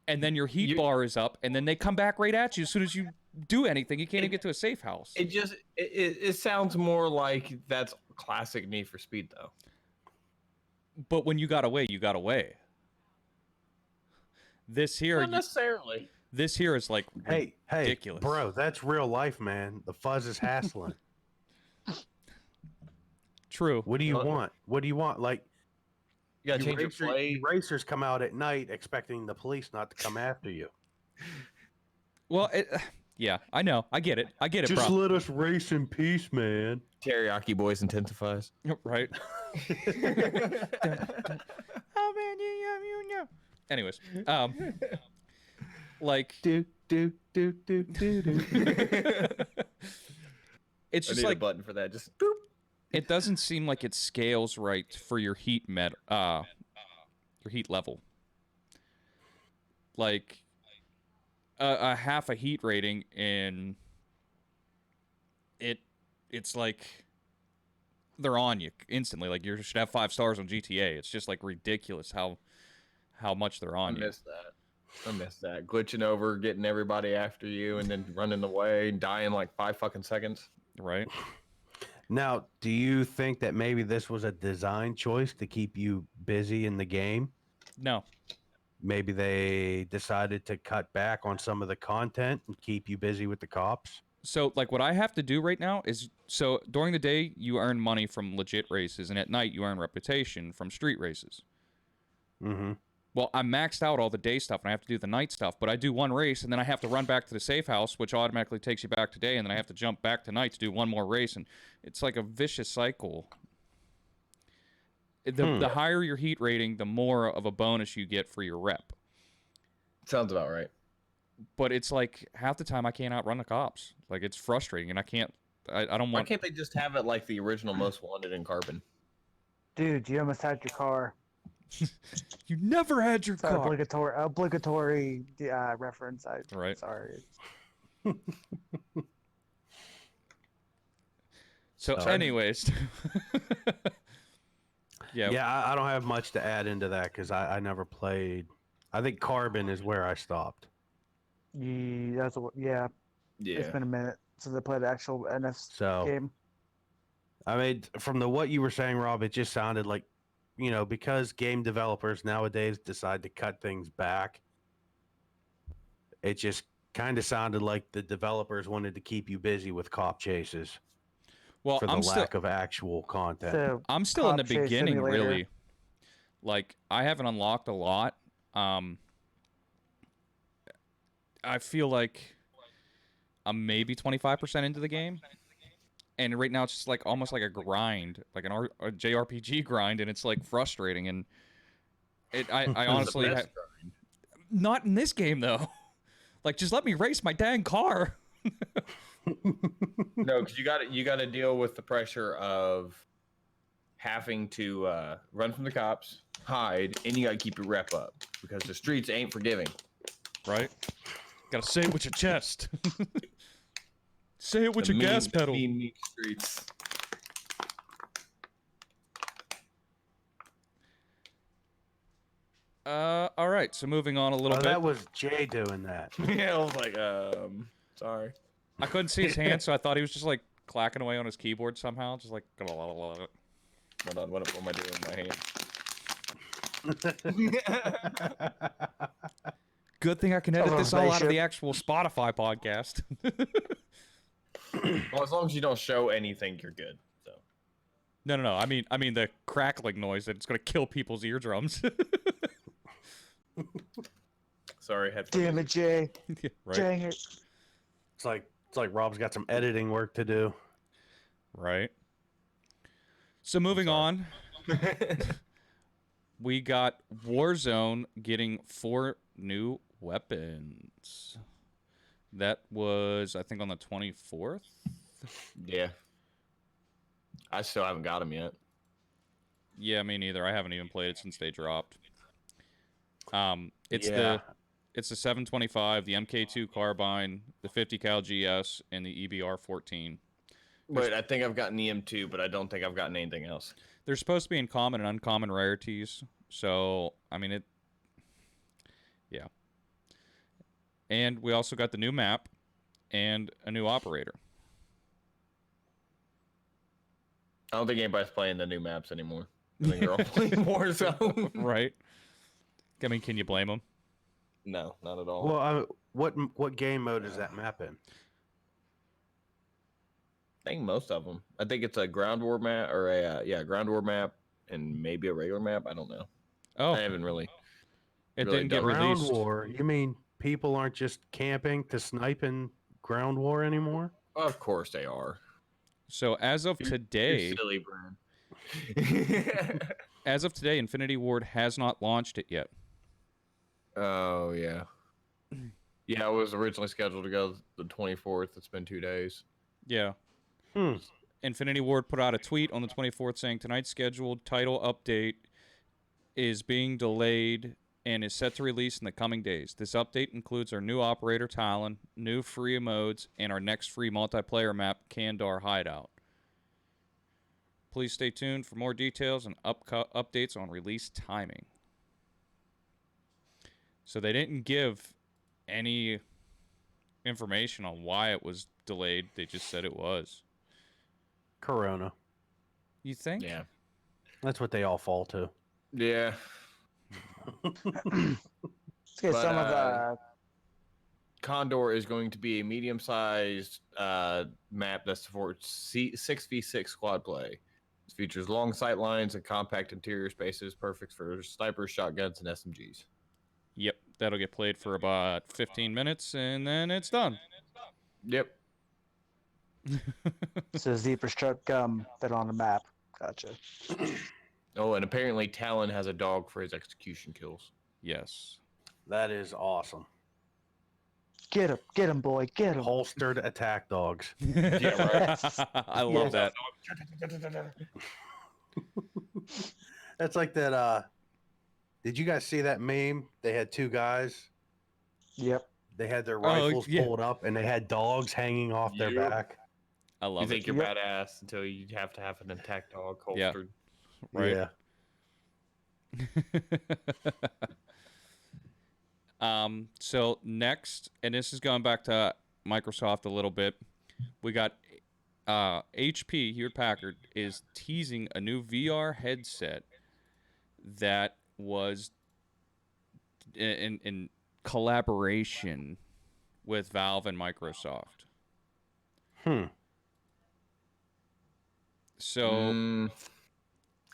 And then your heat bar is up. And then they come back right at you as soon as you do anything. You can't even get to a safe house. It sounds more like that's classic Need for Speed though. But when you got away, you got away. This here, Not necessarily. this here is like Hey, ridiculous. bro, that's real life, man. The fuzz is hassling. True. What do you want? What do you want? Like, You gotta change your play. you racers come out at night expecting the police not to come after you. Well, yeah, I know. I get it. I get it, Just bro. let us race in peace, man. Teriyaki Boys intensifies. Right. How many of you know? Anyways, like Do do do do do do. it's I just need like a button for that. Just boop. it doesn't seem like it scales right for your heat your heat level. Like a half a heat rating in it's like they're on you instantly. Like you should have 5 stars on GTA. It's just like ridiculous how much they're I on you. miss that. I miss that. Glitching over, getting everybody after you, and then running away and dying like 5 fucking seconds. Right? Now, do you think that maybe this was a design choice to keep you busy in the game? No. Maybe they decided to cut back on some of the content and keep you busy with the cops? So, like, what I have to do right now is, so during the day, you earn money from legit races, and at night, you earn reputation from street races. Mm-hmm. Well, I maxed out all the day stuff, and I have to do the night stuff, but I do one race, and then I have to run back to the safe house, which automatically takes you back to day, and then I have to jump back to night to do one more race, and it's like a vicious cycle. The higher your heat rating, the more of a bonus you get for your rep. Sounds about right. But it's like half the time I can't outrun the cops. Like, it's frustrating, and I can't. I don't Why want. can't they just have it like the original Most Wanted in Carbon? Dude, you almost had your car. You never had your It's an car. obligatory reference. Right. Sorry. So, Sorry. anyways. Yeah, I don't have much to add into that because I never played. I think Carbon is where I stopped. Yeah, It's Yeah. been a minute since I played the actual NF So, game. I mean, from what you were saying, Rob, it just sounded like, because game developers nowadays decide to cut things back, it just kind of sounded like the developers wanted to keep you busy with cop chases Well, for the lack of actual content. So I'm still in the Cop Chase beginning, Simulator. really. Like, I haven't unlocked a lot. I feel like I'm maybe 25% into the game. And right now it's just like almost like a grind, like a JRPG grind, and it's like frustrating. And I honestly, It's the best not in this game though. Like, just let me race my dang car. No, because you got to deal with the pressure of having to run from the cops, hide, and you got to keep your rep up because the streets ain't forgiving. Right? Gotta say it with your chest. Say it with The your gas mean- pedal. mean streets. All right. So moving on a little Oh, bit. that was Jay doing that. Yeah, I was like, sorry. I couldn't see his hand, so I thought he was just like clacking away on his keyboard somehow, just like. Hold on, what am I doing with my hand? Good thing I can edit Oh, this all out of spaceship. the actual Spotify podcast. Well, as long as you don't show anything, you're good. So No. I mean the crackling noise that it's gonna kill people's eardrums. sorry, headphones. Damn it, Jay. Right. Dang it. It's like Rob's got some editing work to do. Right. So moving on, we got Warzone getting 4 new weapons. That was, I think, on the 24th. Yeah. I still haven't got them yet. Yeah, me neither. I haven't even played it since they dropped. It's Yeah. the 725, the MK2 carbine, the 50 cal GS, and the EBR 14. But I think I've gotten EM2, but I don't think I've gotten anything else. They're supposed to be in common and uncommon rarities. So, I mean, yeah. And we also got the new map and a new operator. I don't think anybody's playing the new maps anymore. I think they're all playing Warzone. Right? I mean, can you blame them? No, not at all. Well, what game mode is that map in? I think most of them. I think it's a ground war map or a ground war map and maybe a regular map. I don't know. Oh, I haven't really. it really didn't get don't. Ground released. War? You mean people aren't just camping to snipe in Ground War anymore? Of course they are. So as of You're today, silly, Bren. Infinity Ward has not launched it yet. Oh yeah. Yeah, it was originally scheduled to go the 24th. It's been 2 days. Yeah. Hmm. Infinity Ward put out a tweet on the 24th saying tonight's scheduled title update is being delayed and is set to release in the coming days. This update includes our new operator Talon, new free modes, and our next free multiplayer map, Kandar Hideout. Please stay tuned for more details and updates on release timing. So they didn't give any information on why it was delayed. They just said it was. Corona. You think? Yeah. That's what they all fall to. Yeah. Let's get But, some of the. Condor is going to be a medium-sized map that supports 6v6 squad play. It features long sight lines and compact interior spaces, perfect for snipers, shotguns, and SMGs. Yep, that'll get played for about 15 minutes, and then it's done. Yep. So zebra strip gum fit on the map. Gotcha. Oh, and apparently Talon has a dog for his execution kills. Yes. That is awesome. Get him, boy, get him. Holstered attack dogs. Yeah, right. I love that. That's like that. Did you guys see that meme? They had two guys. Yep. They had their rifles yeah. pulled up, and they had dogs hanging off their Yep. back. I love You think it. you're badass until you have to have an attack dog holstered. Right. Yeah. So next, and this is going back to Microsoft a little bit, we got HP, Hewlett Packard, is teasing a new VR headset that was in collaboration with Valve and Microsoft. So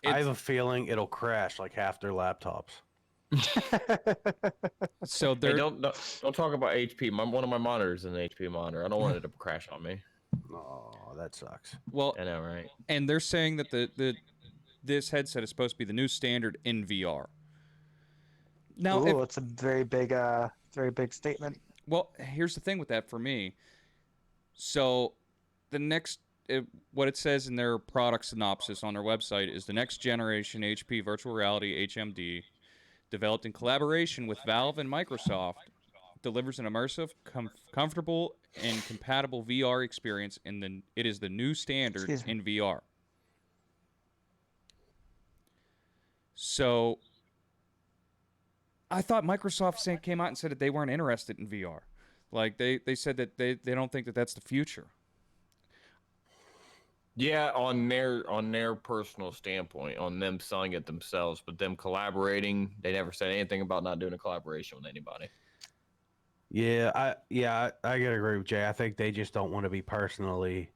I have a feeling it'll crash like half their laptops. so Hey, they're don't talk about HP. One of my monitors is an HP monitor. I don't want it to crash on me. Oh, that sucks. well, I know, right? and they're saying that this headset is supposed to be the new standard in VR. Now, Ooh, it's a very big statement. well, here's the thing with that for me. So, the next, what it says in their product synopsis on their website is the next generation HP virtual reality (HMD), developed in collaboration with Valve and Microsoft, delivers an immersive, comfortable, and compatible VR experience. It is the new standard in VR. So, I thought Microsoft came out and said that they weren't interested in VR. Like they said that they don't think that that's the future. Yeah, on their personal standpoint, on them selling it themselves, but them collaborating, they never said anything about not doing a collaboration with anybody. Yeah, I gotta agree with Jay. I think they just don't want to be personally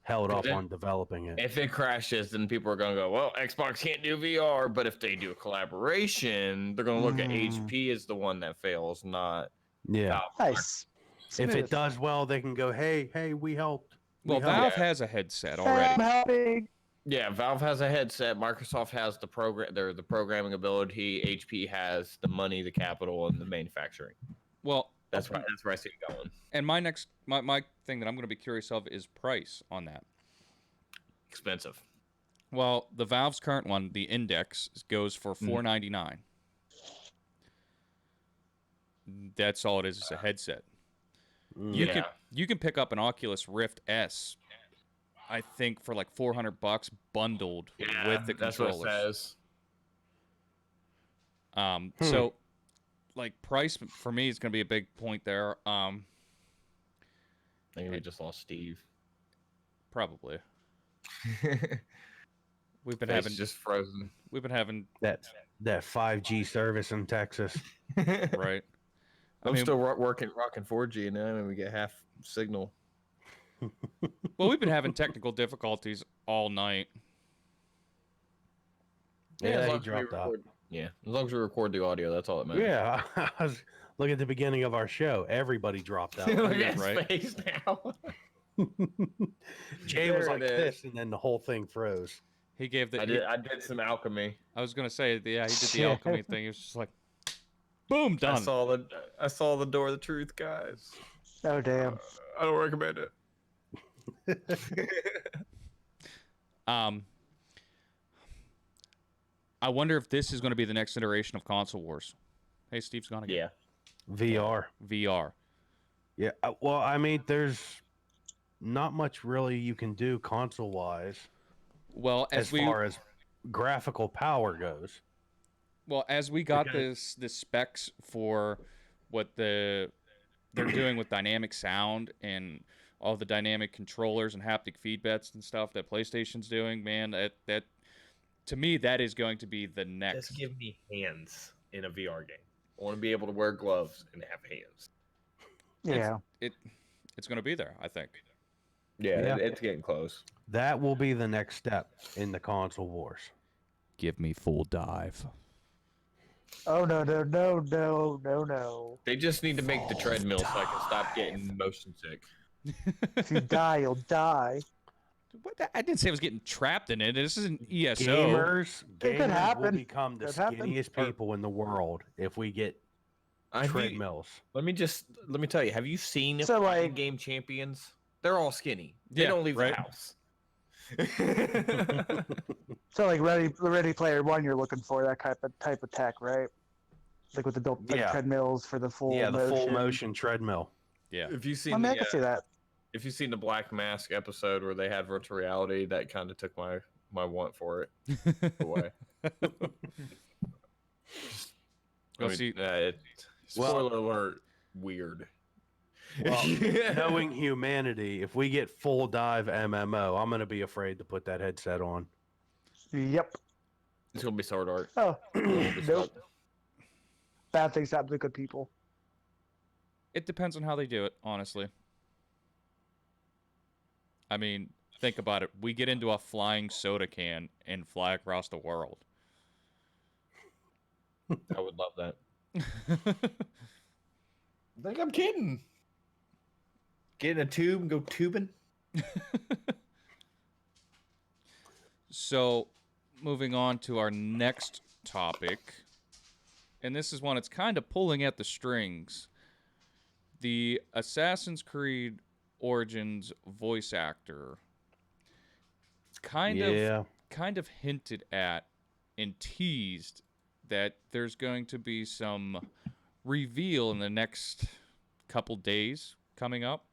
held up on developing it. If it crashes, then people are gonna go, well, Xbox can't do VR, but if they do a collaboration, they're gonna look at HP as the one that fails, not Yeah. Valve. Nice. If Smooth. it does well, they can go, hey, we helped. Well, We helped. Valve has a headset already. I'm helping. Yeah, Valve has a headset. Microsoft has the programming ability. HP has the money, the capital, and the manufacturing. Well, That's where I see it going. and my thing that I'm going to be curious of is price on that. Expensive. Well, the Valve's current one, the Index, goes for $499. That's all it is. It's a headset. You can pick up an Oculus Rift S, I think, for like $400 bundled with the that's controllers. what it says. So, like, price for me is going to be a big point there. I think we just lost Steve. Probably. We've been Face having just frozen. We've been having that 5G service in Texas. right. I'm still rocking 4G now, and we get half signal. Well, we've been having technical difficulties all night. Yeah, as he long as we dropped out. Yeah, as long as we record the audio, that's all that matters. Yeah, I was look at the beginning of our show. Everybody dropped out. Look Yeah, at his right. face now. Jay was There like it is. this, and then the whole thing froze. He gave the. I did some alchemy. I was gonna say, yeah, he did the alchemy thing. He was just like, boom, done. I saw the door of the truth, guys. Oh damn. I don't recommend it. I wonder if this is going to be the next iteration of console wars. Hey, Steve's gone again. Yeah. VR. VR. Yeah. Well, I mean, there's not much really you can do console wise Well, as far as graphical power goes. Well, as we got the specs for what they're doing with dynamic sound and all the dynamic controllers and haptic feedbacks and stuff that PlayStation's doing, man, that to me that is going to be the next. Just give me hands in a VR game. I want to be able to wear gloves and have hands. Yeah. It's going to be there, I think. Yeah, it's getting close. That will be the next step in the console wars. Give me full dive. Oh no. They just need to make the treadmill so I can stop getting motion sick. If you die, you'll die. What? I didn't say I was getting trapped in it. This isn't ESO. Gamers It could will happen. become the Could happen. skinniest people in the world if we get treadmills. Let me tell you. Have you seen So, fighting like- game champions? They're all skinny. They Yeah, don't leave right. the house. So like Ready Player One, you're looking for that type of tech, right? Like with the built like Yeah. treadmills for the full Yeah, the motion. full motion treadmill. Yeah. If you've I seen mean, I the, can see that. if you've seen the Black Mask episode where they had virtual reality, that kind of took my want for it away. Go see. Spoiler alert. Weird. Well, knowing humanity, if we get full dive MMO, I'm gonna be afraid to put that headset on. Yep. It's gonna be Sword Art. Oh, It's nope. Bad things happen to good people. It depends on how they do it, honestly. I mean, think about it. We get into a flying soda can and fly across the world. I would love that. I think I'm kidding. Get in a tube and go tubing. So, moving on to our next topic. And this is one that's kind of pulling at the strings. The Assassin's Creed Origins voice actor kind of hinted at and teased that there's going to be some reveal in the next couple days coming up.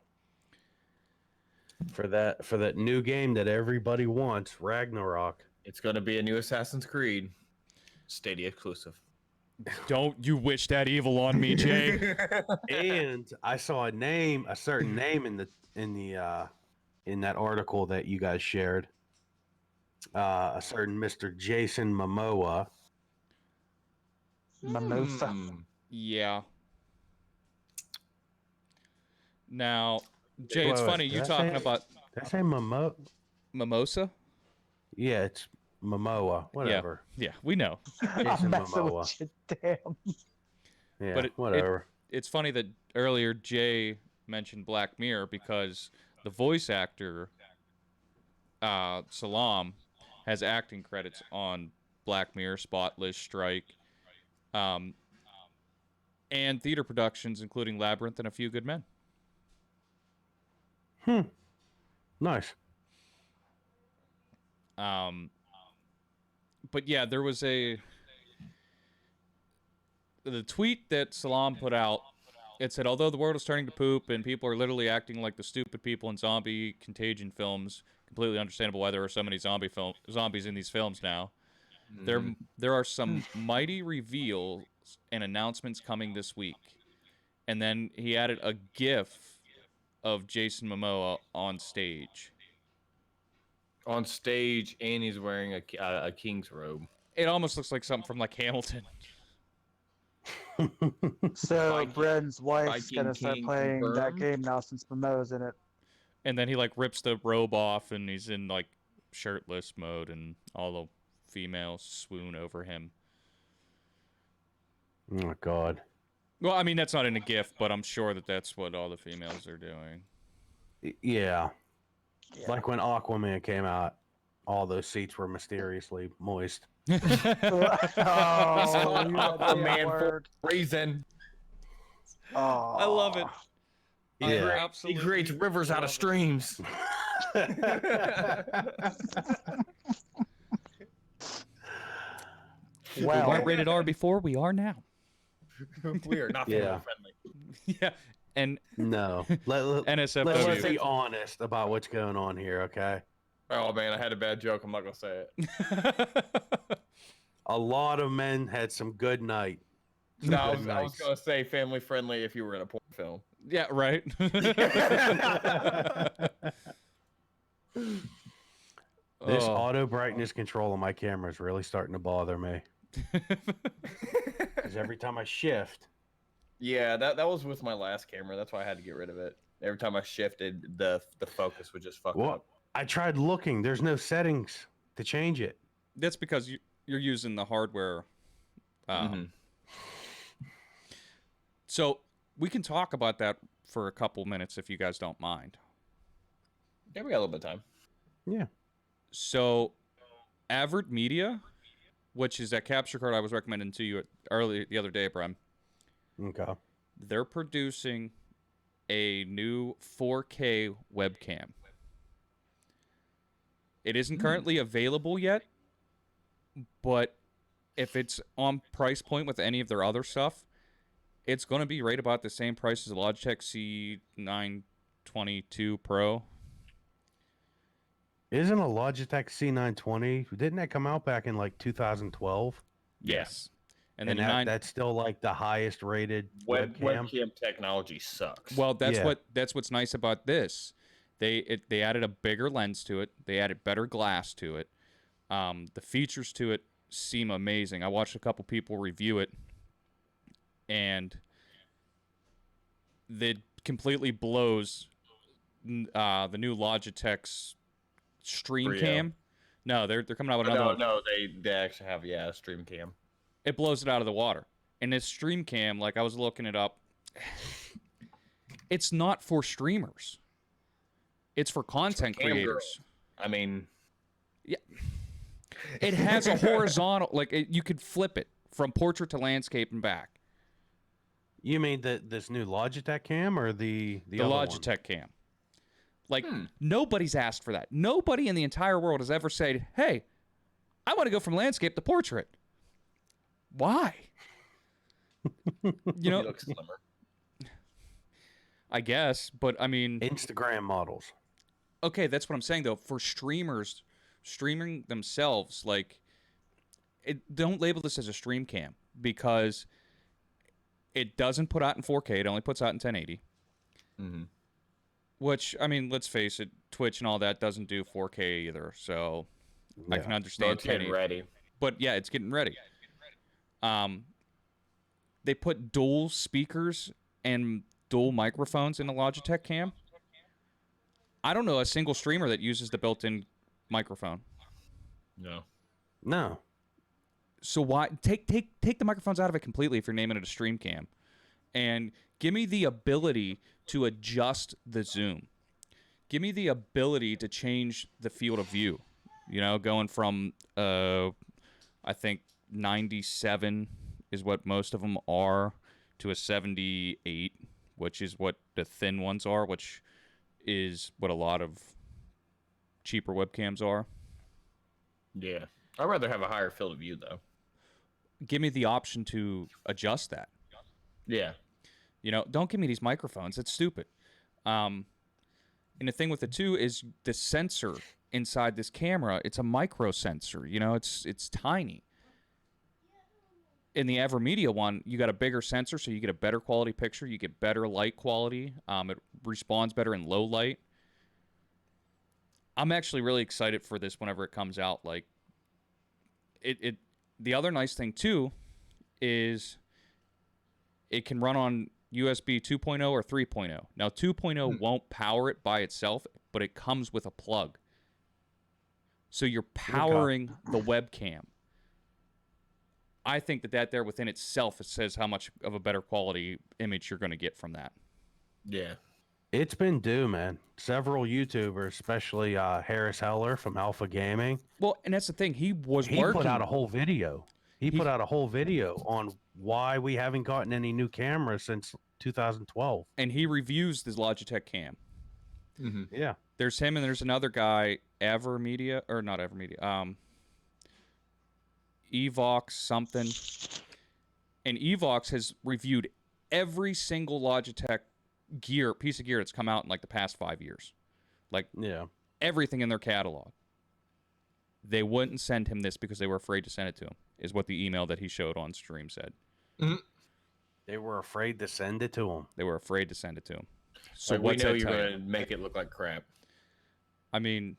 For that new game that everybody wants, Ragnarok. It's gonna be a new Assassin's Creed, Stadia exclusive. Don't you wish that evil on me, Jay? And I saw a certain name in that article that you guys shared. A certain Mr. Jason Momoa. Mimosa. Yeah. Now, Jay, it's Wait, funny did you I talking say- about Did I say Momo? mimosa. Yeah, it's Momoa. Whatever. Yeah, we know. I'm Jason messing Momoa. with you, damn. Yeah, But whatever. It's funny that earlier Jay mentioned Black Mirror because the voice actor Salam has acting credits on Black Mirror, Spotless, Strike, and theater productions including Labyrinth and A Few Good Men. Nice. But yeah, there was the tweet that Salam put out. It said, although the world is turning to poop and people are literally acting like the stupid people in zombie contagion films, completely understandable why there are so many zombies in these films now. There are some mighty reveals and announcements coming this week. And then he added a GIF of Jason Momoa on stage. On stage, and he's wearing a king's robe. It almost looks like something from like Hamilton. So Viking- Bren's wife's Viking gonna start King playing that confirmed? game now since Momoa's in it. And then he like rips the robe off and he's in like shirtless mode and all the females swoon over him. Oh my God. Well, I mean, that's not in a GIF, but I'm sure that that's what all the females are doing. Yeah. Yeah. Like when Aquaman came out, all those seats were mysteriously moist. Oh, you Aquaman that for word. reason. Oh, I love it. Yeah. He creates rivers out of streams. We Wow. weren't rated R before, we are now. We are not Yeah. family friendly. Yeah, and No. Let's NSFW. be honest about what's going on here, okay? Oh man, I had a bad joke. I'm not gonna say it. A lot of men had some good night. No, I Good was nights. gonna say family friendly if you were in a porn film. Yeah, right. This Oh. auto brightness control on my camera is really starting to bother me. Because every time I shift, Yeah, that was with my last camera. That's why I had to get rid of it. Every time I shifted, the focus would just fuck well, up. I tried looking. There's no settings to change it. That's because you're using the hardware. So we can talk about that for a couple minutes if you guys don't mind. Yeah, we got a little bit of time. Yeah. So, Avid Media, which is that capture card I was recommending to you early the other day, Bren, Okay. they're producing a new 4K webcam. It isn't currently available yet, but if it's on price point with any of their other stuff, it's going to be right about the same price as the Logitech C922 Pro. Isn't a Logitech C920? Didn't that come out back in like 2012? Yes. And And then that's still like the highest rated Webcam webcam. technology sucks. Well, that's Yeah. that's what's nice about this. They added a bigger lens to it. They added better glass to it. The features to it seem amazing. I watched a couple people review it, and it completely blows the new Logitech's Stream Brio. Cam. No, they're coming out with another one. No, they actually have a stream cam. It blows it out of the water. And this Stream Cam, like I was looking it up, it's not for streamers. It's for content cam creators. girls. I mean, It has a horizontal, like you could flip it from portrait to landscape and back. You mean this new Logitech cam or the The other Logitech Cam. Like nobody's asked for that. Nobody in the entire world has ever said, "Hey, I want to go from landscape to portrait." Why? You he know, looks slimmer. I guess, but I mean, one? Instagram models. okay, that's what I'm saying though. For streamers streaming themselves, like, don't label this as a stream cam because it doesn't put out in 4K. It only puts out in 1080. Mm-hmm. Which, I mean, let's face it, Twitch and all that doesn't do 4K either. So I can So understand it's getting 1080. ready. But yeah, it's getting ready. They put dual speakers and dual microphones in the Logitech Cam. I don't know a single streamer that uses the built-in microphone. No. No. So why take the microphones out of it completely if you're naming it a stream cam, and give me the ability to adjust the zoom. Give me the ability to change the field of view. You know, going from I think 97 is what most of them are to a 78, which is what the thin ones are, which is what a lot of cheaper webcams are. Yeah. I'd rather have a higher field of view though. Give me the option to adjust that. Yeah. You know, don't give me these microphones. It's stupid. And the thing with the two is the sensor inside this camera. It's a micro sensor. You know, it's tiny. In the AverMedia one, you got a bigger sensor, so you get a better quality picture. You get better light quality. It responds better in low light. I'm actually really excited for this whenever it comes out. Like, it. The other nice thing too is it can run on USB 2.0 or 3.0. Now 2.0 won't power it by itself, but it comes with a plug. So you're powering the webcam. I think that there within itself it says how much of a better quality image you're going to get from that. Yeah. It's been due, man. Several YouTubers, especially Harris Heller from Alpha Gaming. Well, and that's the thing. He working. Put out a whole video. He put out a whole video on why we haven't gotten any new cameras since 2012. And he reviews this Logitech Cam. Mm-hmm. Yeah. There's him and there's another guy, AverMedia, or not AverMedia, Evox something. And Evox has reviewed every single Logitech piece of gear that's come out in like the past 5 years. Like, Yeah. everything in their catalog. They wouldn't send him this because they were afraid to send it to him, is what the email that he showed on stream said. Mm-hmm. They were afraid to send it to him. They were afraid to send it to him. So Like, we what's know that you're tell going you? to make it look like crap. I mean,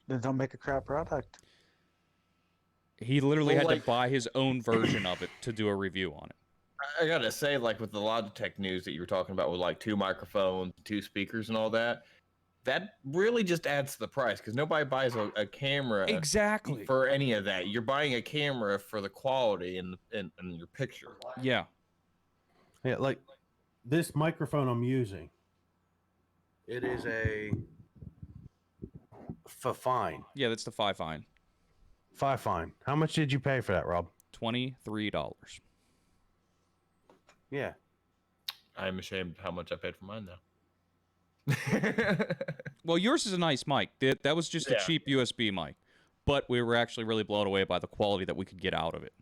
Then don't make a crap product. he literally Well, had like- to buy his own version of it to do a review on it. I gotta say, like with the Logitech news that you were talking about with like 2 microphones, 2 speakers, and all that, that really just adds to the price because nobody buys a camera Exactly. for any of that. You're buying a camera for the quality and your picture. Yeah. Yeah, like this microphone I'm using. It is a Fine. Yeah, that's the Fine. Fine. How much did you pay for that, Rob? $23. Yeah. I'm ashamed how much I paid for mine now. Well, yours is a nice mic. That was just a Yeah. cheap USB mic, but we were actually really blown away by the quality that we could get out of it.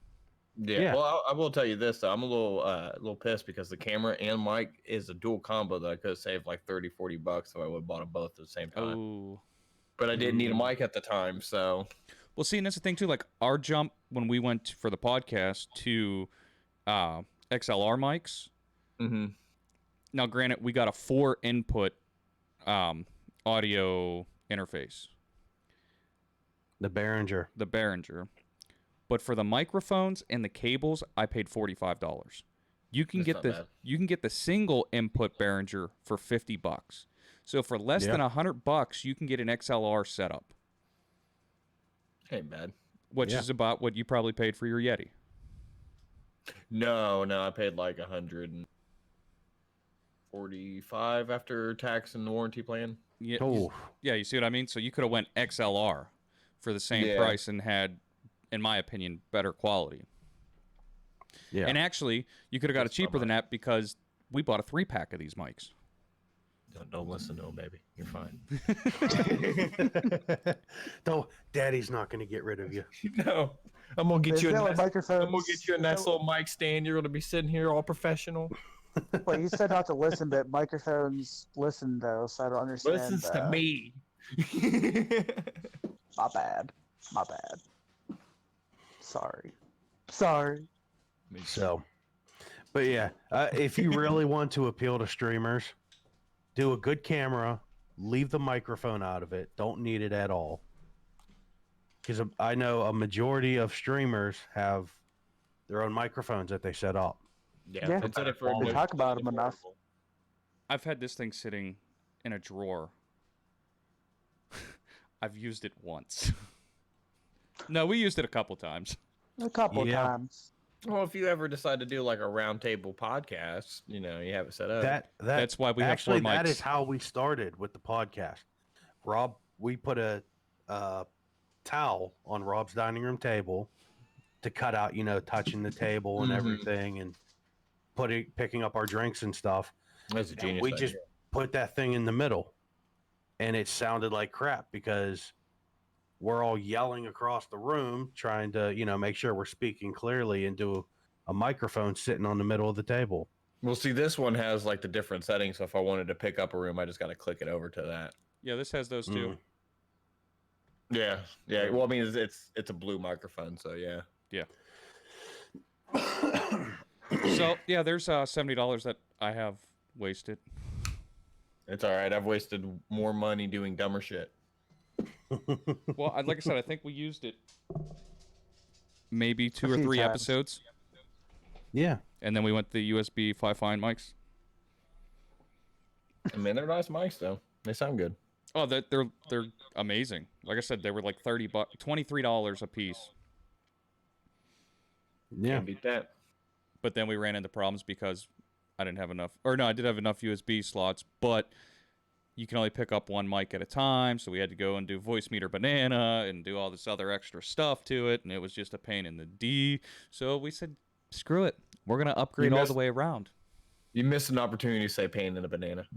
Yeah. Yeah. Well, I will tell you this though. I'm a little pissed because the camera and mic is a dual combo that I could have saved like 30, 40 bucks if I would have bought them both at the same time. Oh. But I didn't need a mic at the time, so Well, see, and that's the thing too. Like our jump when we went for the podcast to XLR mics. mm-hmm. Now, granted, we got a 4-input audio interface, The Behringer. the Behringer. But for the microphones and the cables, I paid $45. You can That's get not the bad. you can get the single input Behringer for $50. So for less Yeah. than $100, you can get an XLR setup, Ain't bad. which Yeah. is about what you probably paid for your Yeti. No, I paid like 145 after tax and the warranty plan. Yeah, Oh, yeah, you see what I mean? So you could have went XLR for the same Yeah. price and had, in my opinion, better quality. yeah. And actually, you could have got it That's not cheaper than that because we bought a 3-pack of these mics. Don't listen to him, baby. You're fine. Though Daddy's not going to get rid of you. No, I'm gonna get Is you a that what nice, microphones? I'm gonna get you a nice little mic stand. You're gonna be sitting here all professional. Well, you said not to listen, but microphones listen though, so I don't understand. Listens to me. My bad. My bad. Sorry. Sorry. So, but yeah, if you really want to appeal to streamers, do a good camera, leave the microphone out of it. Don't need it at all. Because I know a majority of streamers have their own microphones that they set up. Yeah. consider for We talk about 'em enough. affordable. I've had this thing sitting in a drawer. I've used it once. No, we used it a couple times. A couple Yeah. times. Well, if you ever decide to do like a round table podcast, you have it set up. That's why we have actually 4 that mics. is how we started with the podcast. Rob, we put a towel on Rob's dining room table to cut out, touching the table and Mhm. everything, and picking up our drinks and stuff. That's a And genius. we idea. just put that thing in the middle, and it sounded like crap because we're all yelling across the room trying to, make sure we're speaking clearly into a microphone sitting on the middle of the table. Well, see, this one has like the different settings. So if I wanted to pick up a room, I just got to click it over to that. Yeah, this has those too. Yeah. Well, I mean, it's a blue microphone, so yeah. So yeah, there's $70 that I have wasted. It's all right. I've wasted more money doing dumber shit. Well, like I said, I think we used it maybe 2 A or few 3 times. episodes, Yeah. and then we went the USB Fine mics. I mean, they're nice mics though. They sound good. Oh, they're amazing. Like I said, they were like $30, $23 a piece. Yeah. Can't beat that. But then we ran into problems because I didn't have enough, or no, I did have enough USB slots, but you can only pick up one mic at a time, so we had to go and do voice meter banana and do all this other extra stuff to it, and it was just a pain in the D. So we said, screw it, we're gonna upgrade all the missed- way around. You missed an opportunity to say pain in a banana.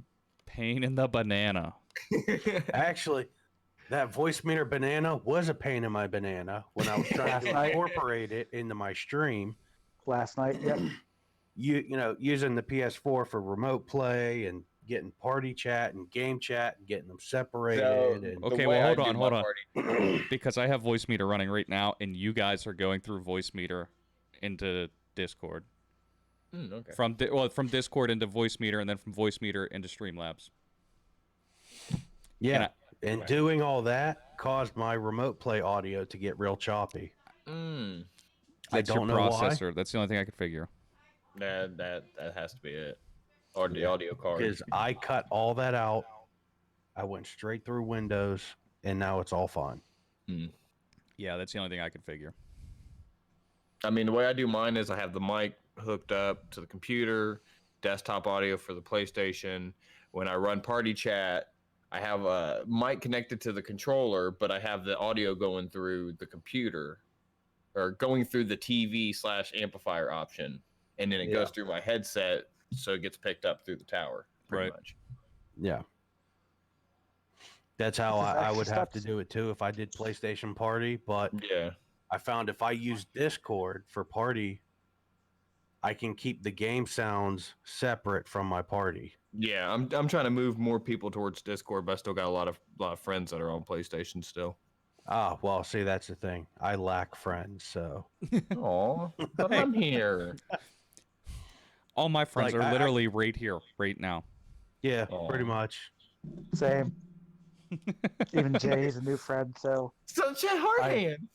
Pain in the banana. Actually, that voice meter banana was a pain in my banana when I was trying to incorporate it into my stream. Last night. Yep. Using the PS4 for remote play and getting party chat and game chat and getting them separated. and Okay, the way well, I hold do on, my hold on. party- Because I have voice meter running right now, and you guys are going through voice meter into Discord. Okay. From Discord into Voice Meter, and then from Voice Meter into Streamlabs. Yeah. And And doing all that caused my remote play audio to get real choppy. Mm. I That's your don't know why. processor. That's the only thing I could figure. That has to be it. Or the audio card. Because I cut all that out. I went straight through Windows, and now it's all fine. Yeah, that's the only thing I could figure. I mean, the way I do mine is I have the mic hooked up to the computer, desktop audio for the PlayStation. When I run party chat, I have a mic connected to the controller, but I have the audio going through the computer or going through the TV/amplifier option. And then it goes through my headset, so it gets picked up through the tower, pretty much. Yeah. That's how This is I extra would have to steps. do it too if I did PlayStation Party. But Yeah. I found if I use Discord for Party, I can keep the game sounds separate from my party. Yeah, I'm trying to move more people towards Discord, but I still got a lot of friends that are on PlayStation still. Ah, well, see, that's the thing. I lack friends, so. Aw, but I'm here. All my friends Like, are literally right here, right now. Yeah, Aw. pretty much. Same. Even Jay, he's a new friend, so Such a hard I- hand.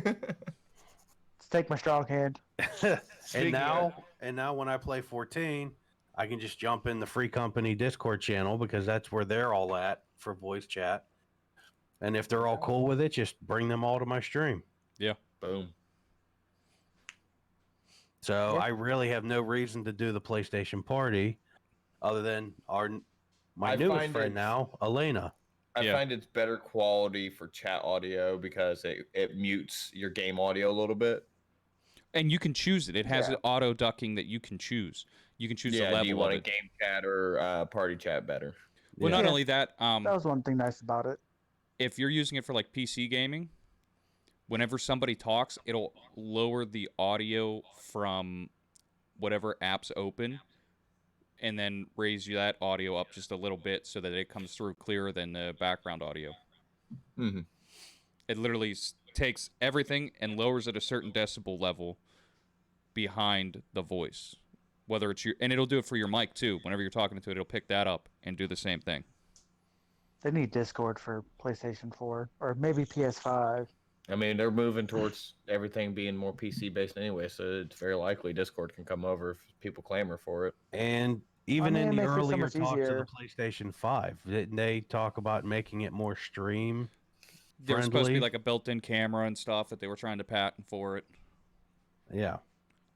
let's take my strong hand. and Speaking now when I play 14, I can just jump in the free company Discord channel because that's where they're all at for voice chat. And if they're all cool with it, just bring them all to my stream. Boom. So Yeah. I really have no reason to do the PlayStation Party other than my I newest find friend it's- now, Elena. I Yeah. find it's better quality for chat audio because it mutes your game audio a little bit. And you can choose it. It has Yeah. an auto ducking that you can choose. You can choose the Yeah, level do you of want a it. game chat or party chat better? Well, Yeah. not only that, That was one thing nice about it. if you're using it for like PC gaming, whenever somebody talks, it'll lower the audio from whatever app's open and then raise that audio up just a little bit so that it comes through clearer than the background audio. Mm-hmm. It literally takes everything and lowers it a certain decibel level behind the voice. Whether it's and it'll do it for your mic too. Whenever you're talking to it, it'll pick that up and do the same thing. They need Discord for PlayStation 4 or maybe PS5. I mean, they're moving towards everything being more PC based anyway, so it's very likely Discord can come over if people clamor for it. And even mean, in it the makes it so earlier much talks of easier. the PlayStation 5, didn't they talk about making it more stream? There was supposed to be Friendly. like a built-in camera and stuff that they were trying to patent for it. Yeah.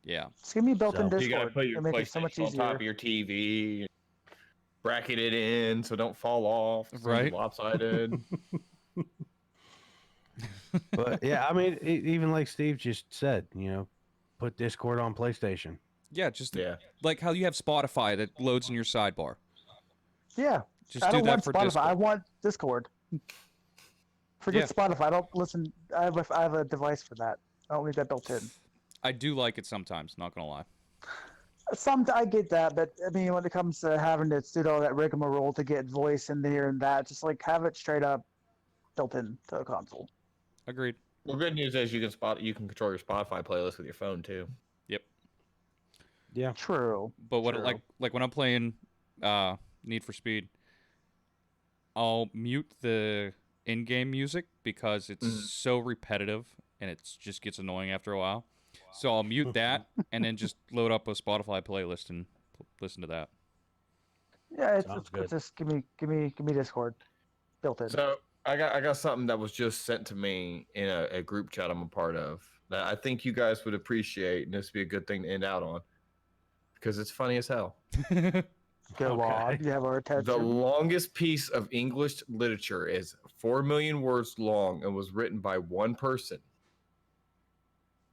Yeah. Just give me built-in So- You gotta Discord. put your It makes it so much PlayStation on top easier. of your TV, bracket it in so don't fall off, so it's Right. lopsided. But yeah, I mean, even like Steve just said, put Discord on PlayStation. Yeah, just Yeah. like how you have Spotify that loads in your sidebar. Yeah. Just I do don't that want for Spotify. Discord. I want Discord. Forget Yeah. Spotify. I don't listen. I have a device for that. I don't need that built in. I do like it sometimes, not gonna lie. I get that, but I mean, when it comes to having to do all that rigmarole to get voice in there and that, just like have it straight up built in to a console. Agreed. Well, good news is you can control your Spotify playlist with your phone too. Yep. Yeah. True. But what True. like when I'm playing Need for Speed, I'll mute the in-game music because it's so repetitive and it just gets annoying after a while. So I'll mute that and then just load up a Spotify playlist and listen to that. Yeah, it's Sounds good. good. Just give me Discord built in. So I got something that was just sent to me in a group chat I'm a part of that I think you guys would appreciate, and this would be a good thing to end out on because it's funny as hell. Go on. Okay. You have our The attention. longest piece of English literature is 4 million words long and was written by one person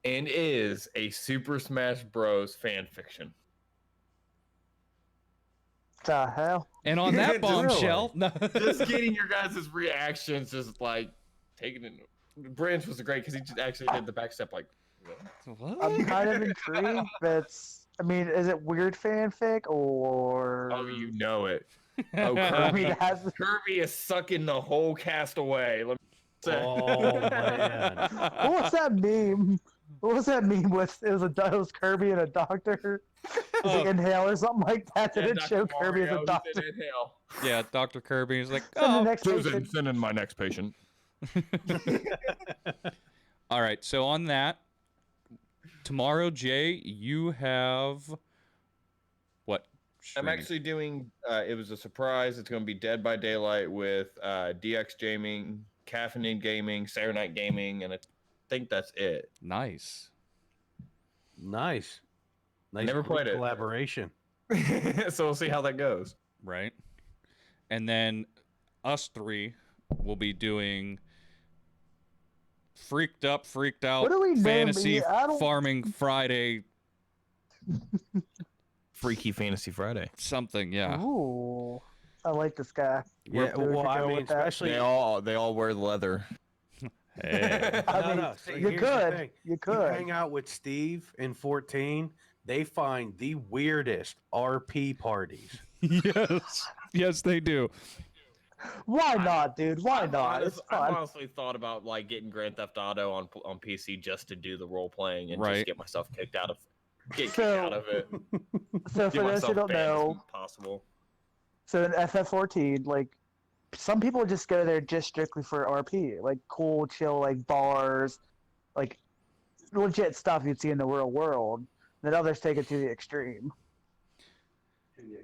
and is a Super Smash Bros. Fan fiction. The hell? And on that Just- bombshell, Just getting your guys' reactions, just like taking it. Branch was great because he just actually did the back step, like, what? I'm kind of intrigued. I mean, is it weird fanfic or? oh, you know it. Oh, I mean, Kirby, it has. Kirby is sucking the whole cast away. Let me say. Oh man. What's that meme? What was that meme with? It was Kirby and a doctor. It was like Inhale or something like that. Did it show Kirby as a doctor? Inhale. Yeah, Dr. Kirby is like, Send the oh. next patient. Send in my next patient. All right, so on that, tomorrow, Jay, you have what? I'm streaming? actually doing. It was a surprise. It's going to be Dead by Daylight with DX Gaming, Caffeine Gaming, Saturday Night Gaming, and I think that's it. Nice. Nice. Never group played it. Collaboration. So we'll see how that goes. Right. And then us three will be doing Freaked Up, Freaked Out What do we name Fantasy it? I don't- Farming Friday Freaky Fantasy Friday. something, yeah. Ooh, I like this guy. Yeah, We're well, good to I go mean, with that. especially. They all wear leather. Hey. I No, mean, no, see, you here's the could. thing. You You could. hang out with Steve in 14, they find the weirdest RP parties. Yes. Yes, they do. Why not, dude? Why I've not? It's I've fun. honestly thought about like getting Grand Theft Auto on PC just to do the role playing and Right. just get myself kicked out of it. So Give for those myself who don't banned as know, possible. so in FF14, like some people just go there just strictly for RP, like cool, chill, like bars, like legit stuff you'd see in the real world. Then others take it to the extreme.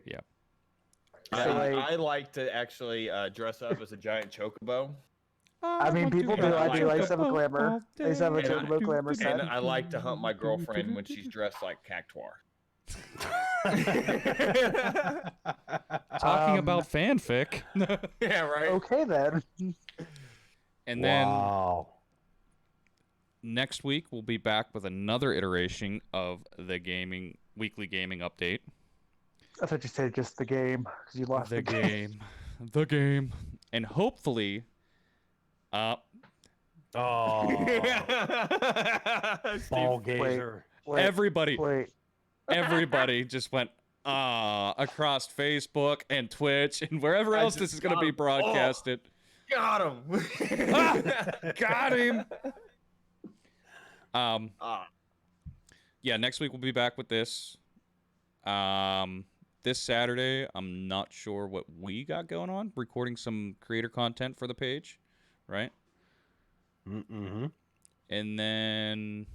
Yeah. So, like- I like to actually dress up as a giant chocobo. I mean, people do. and I I do like like some glamour. I used to have a And I- chocobo glamour And set. I like to hunt my girlfriend when she's dressed like Cactuar. Talking Um, about fanfic. Yeah, right. Okay then. And then Wow. next week we'll be back with another iteration of the weekly gaming update. I thought you said just the game because you lost The the game. game. The game. And hopefully Oh, Steve, ball gazer. Wait, everybody wait. just went across Facebook and Twitch and wherever I else just this is going to got be him. broadcasted. got him. Got him. Ah, Yeah, next week we'll be back with this. This Saturday, I'm not sure what we got going on. Recording some creator content for the page, right? Mm-hmm. And then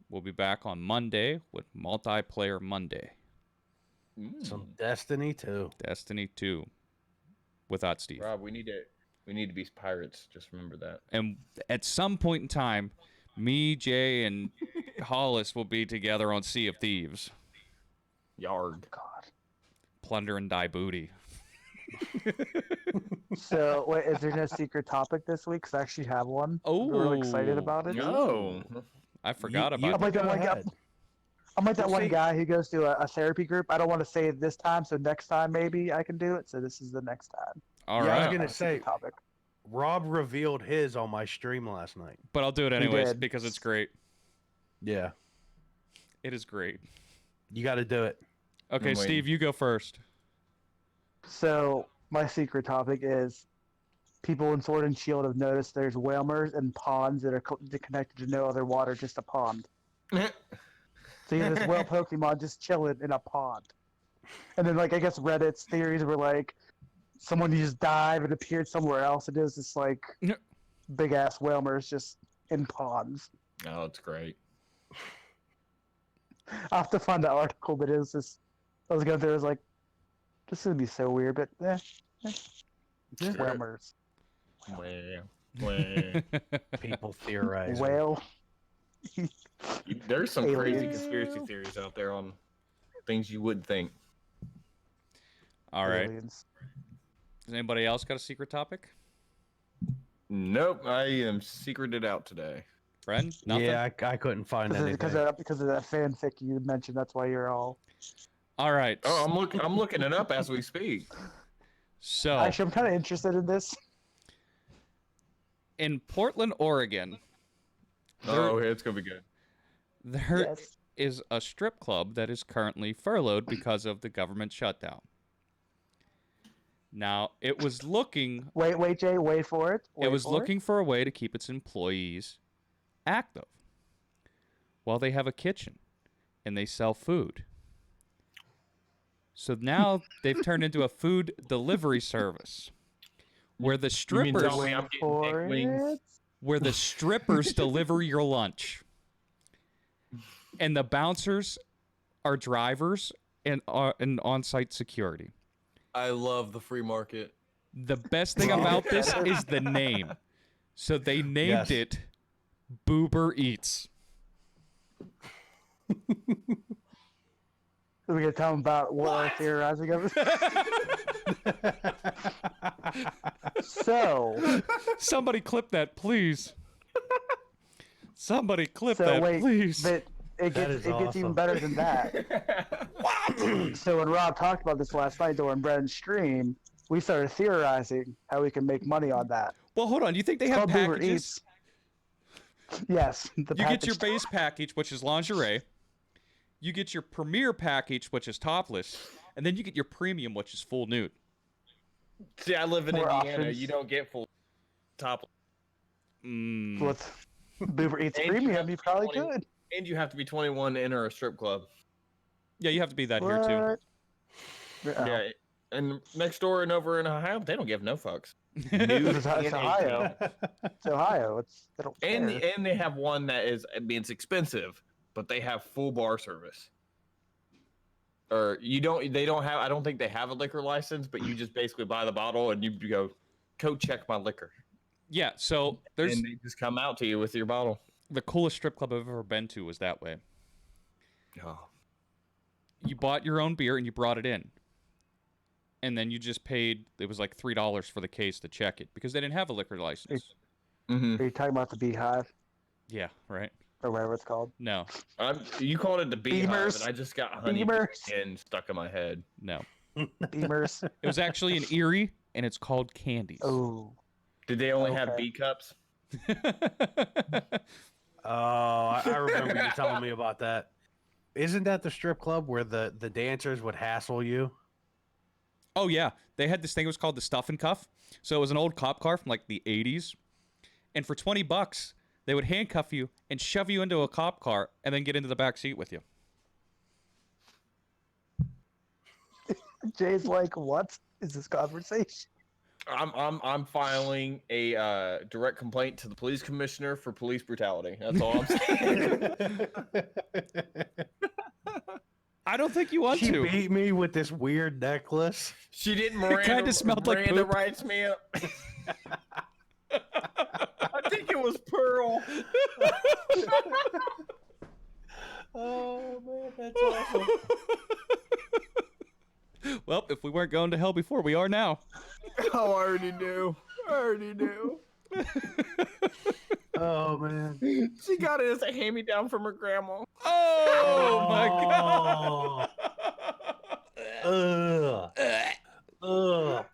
we'll be back on Monday with Multiplayer Monday. Some Destiny too. Destiny 2 without Steve. Rob, we need to be pirates. Just remember that. And at some point in time, me, Jay, and Hollis will be together on Sea of Thieves. Yard. God. Plunder and die booty. So wait, is there no secret topic this week? Because I actually have one. I'm really excited Oh. about it. No. I forgot You- about I'm like that. that one guy. ahead. I'm like that Well, one see- guy who goes to a therapy group. I don't want to say it this time, so next time maybe I can do it. So this is the next time. All Yeah, I was right. gonna say- Secret topic. Rob revealed his on my stream last night. But I'll do it anyways did. because it's great. Yeah, It is great. you got to do it. Okay, I'm Steve, waiting. you go first. So my secret topic is people in Sword and Shield have noticed there's whalers and ponds that are connected to no other water, just a pond. So you have this whale Pokemon just chilling in a pond. And then, like, I guess Reddit's theories were like, someone just died and appeared somewhere else. It is this, like, Yeah. big ass whalers just in ponds. Oh, it's great. I'll have to find the article, but it was just, I was going through, I was like, this would be so weird, but Sure. whalers. Well, People theorize. Whale. there's some crazy Aliens. conspiracy theories out there on things you wouldn't think. All right. Aliens. Does anybody else got a secret topic? Nope, I am secreted out today. Bren? Nothing? Yeah, I couldn't find anything. Because of that fanfic you mentioned, that's why you're all. All right. Oh, I'm looking it up as we speak. So, Actually, I'm kind of interested in this. in Portland, Oregon, Oh, it's gonna be good. there Yes. is a strip club that is currently furloughed because of the government shutdown. Now, it was looking Wait, Jay, wait for it. it was looking for a way to keep its employees active. Well, they have a kitchen, and they sell food. So now they've turned into a food delivery service where the You mean tell strippers me I'm getting For dick wings? it? where the strippers deliver your lunch. And the bouncers are drivers and on-site security. I love the free market. The best thing about this is the name. So they named Yes. it Boober Eats. So we can tell them about what we're theorizing of it. So, Somebody clip that, please. Somebody clip so that, wait, please. but it That gets is even awesome. better than that. So when Rob talked about this last night during Bren's stream, we started theorizing how we can make money on that. Well, hold on. You think they It's have called Boober packages? Eats. Yes, the You get your package- base package, which is lingerie. You get your premier package, which is topless. And then you get your premium, which is full nude. See, I live in More Indiana. options. You don't get full top, Mm. with Boober Eats And you Premium. have to You be probably 20 could. and you have to be 21 to enter a strip club. Yeah, you have to be that here, too. What? Oh. Yeah, and next door and over in Ohio, they don't give no fucks. It's, Nude it's and Ohio. 18. It's Ohio. They don't care. And they have one that is, I mean, it's expensive, but they have full bar service. Or they don't have, I don't think they have a liquor license, but you just basically buy the bottle and you go check my liquor. Yeah, so there's And they just come out to you with your bottle. the coolest strip club I've ever been to was that way. Oh. You bought your own beer and you brought it in. And then you just paid, it was like $3 for the case to check it because they didn't have a liquor license. Mm-hmm. Are you talking about the Beehive Yeah, right? or whatever it's called? No, You called it the Beehive, Beamers. and I just got honey Beamers. and stuck in my head. no. Beamers. It was actually in Erie and it's called Candies. Oh, Did they only have Okay. B cups? Oh, I remember you telling me about that. Isn't that the strip club where the dancers would hassle you? Oh, yeah. They had this thing, it was called the Stuff and Cuff. So it was an old cop car from like the 80s. And for $20, they would handcuff you and shove you into a cop car and then get into the back seat with you. Jay's like, what is this conversation? I'm filing a direct complaint to the police commissioner for police brutality. That's all I'm saying. I don't think you want She to. beat me with this weird necklace. She didn't. Miranda, kinda smelled like Miranda poop. writes me up. I think it was Pearl. Oh man, that's awesome. Well, if we weren't going to hell before, we are now. Oh, I already knew. Oh man. She got it as a hand-me-down from her grandma. Oh, my God. Ugh. Ugh.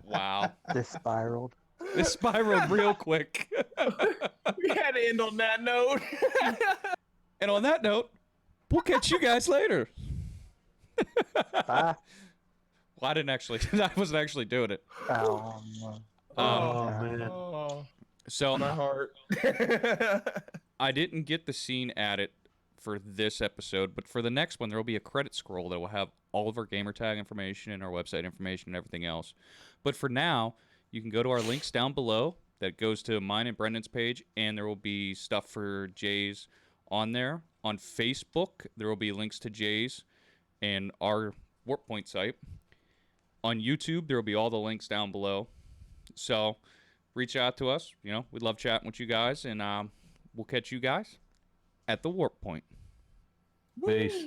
Wow. This spiraled. This spiraled real quick. We had to end on that note. And on that note, we'll catch you guys later. Bye. Well, I didn't actually. I wasn't actually doing it. Oh, Oh Okay. man. Oh, So my heart. I didn't get the scene added for this episode, but for the next one, there will be a credit scroll that will have all of our gamer tag information and our website information and everything else. But for now, you can go to our links down below that goes to mine and Brendan's page, and there will be stuff for Jay's on there. On Facebook, there will be links to Jay's and our Warp Point site. On YouTube, there will be all the links down below. So reach out to us. You know, we love chatting with you guys, and we'll catch you guys at the Warp Point. Peace.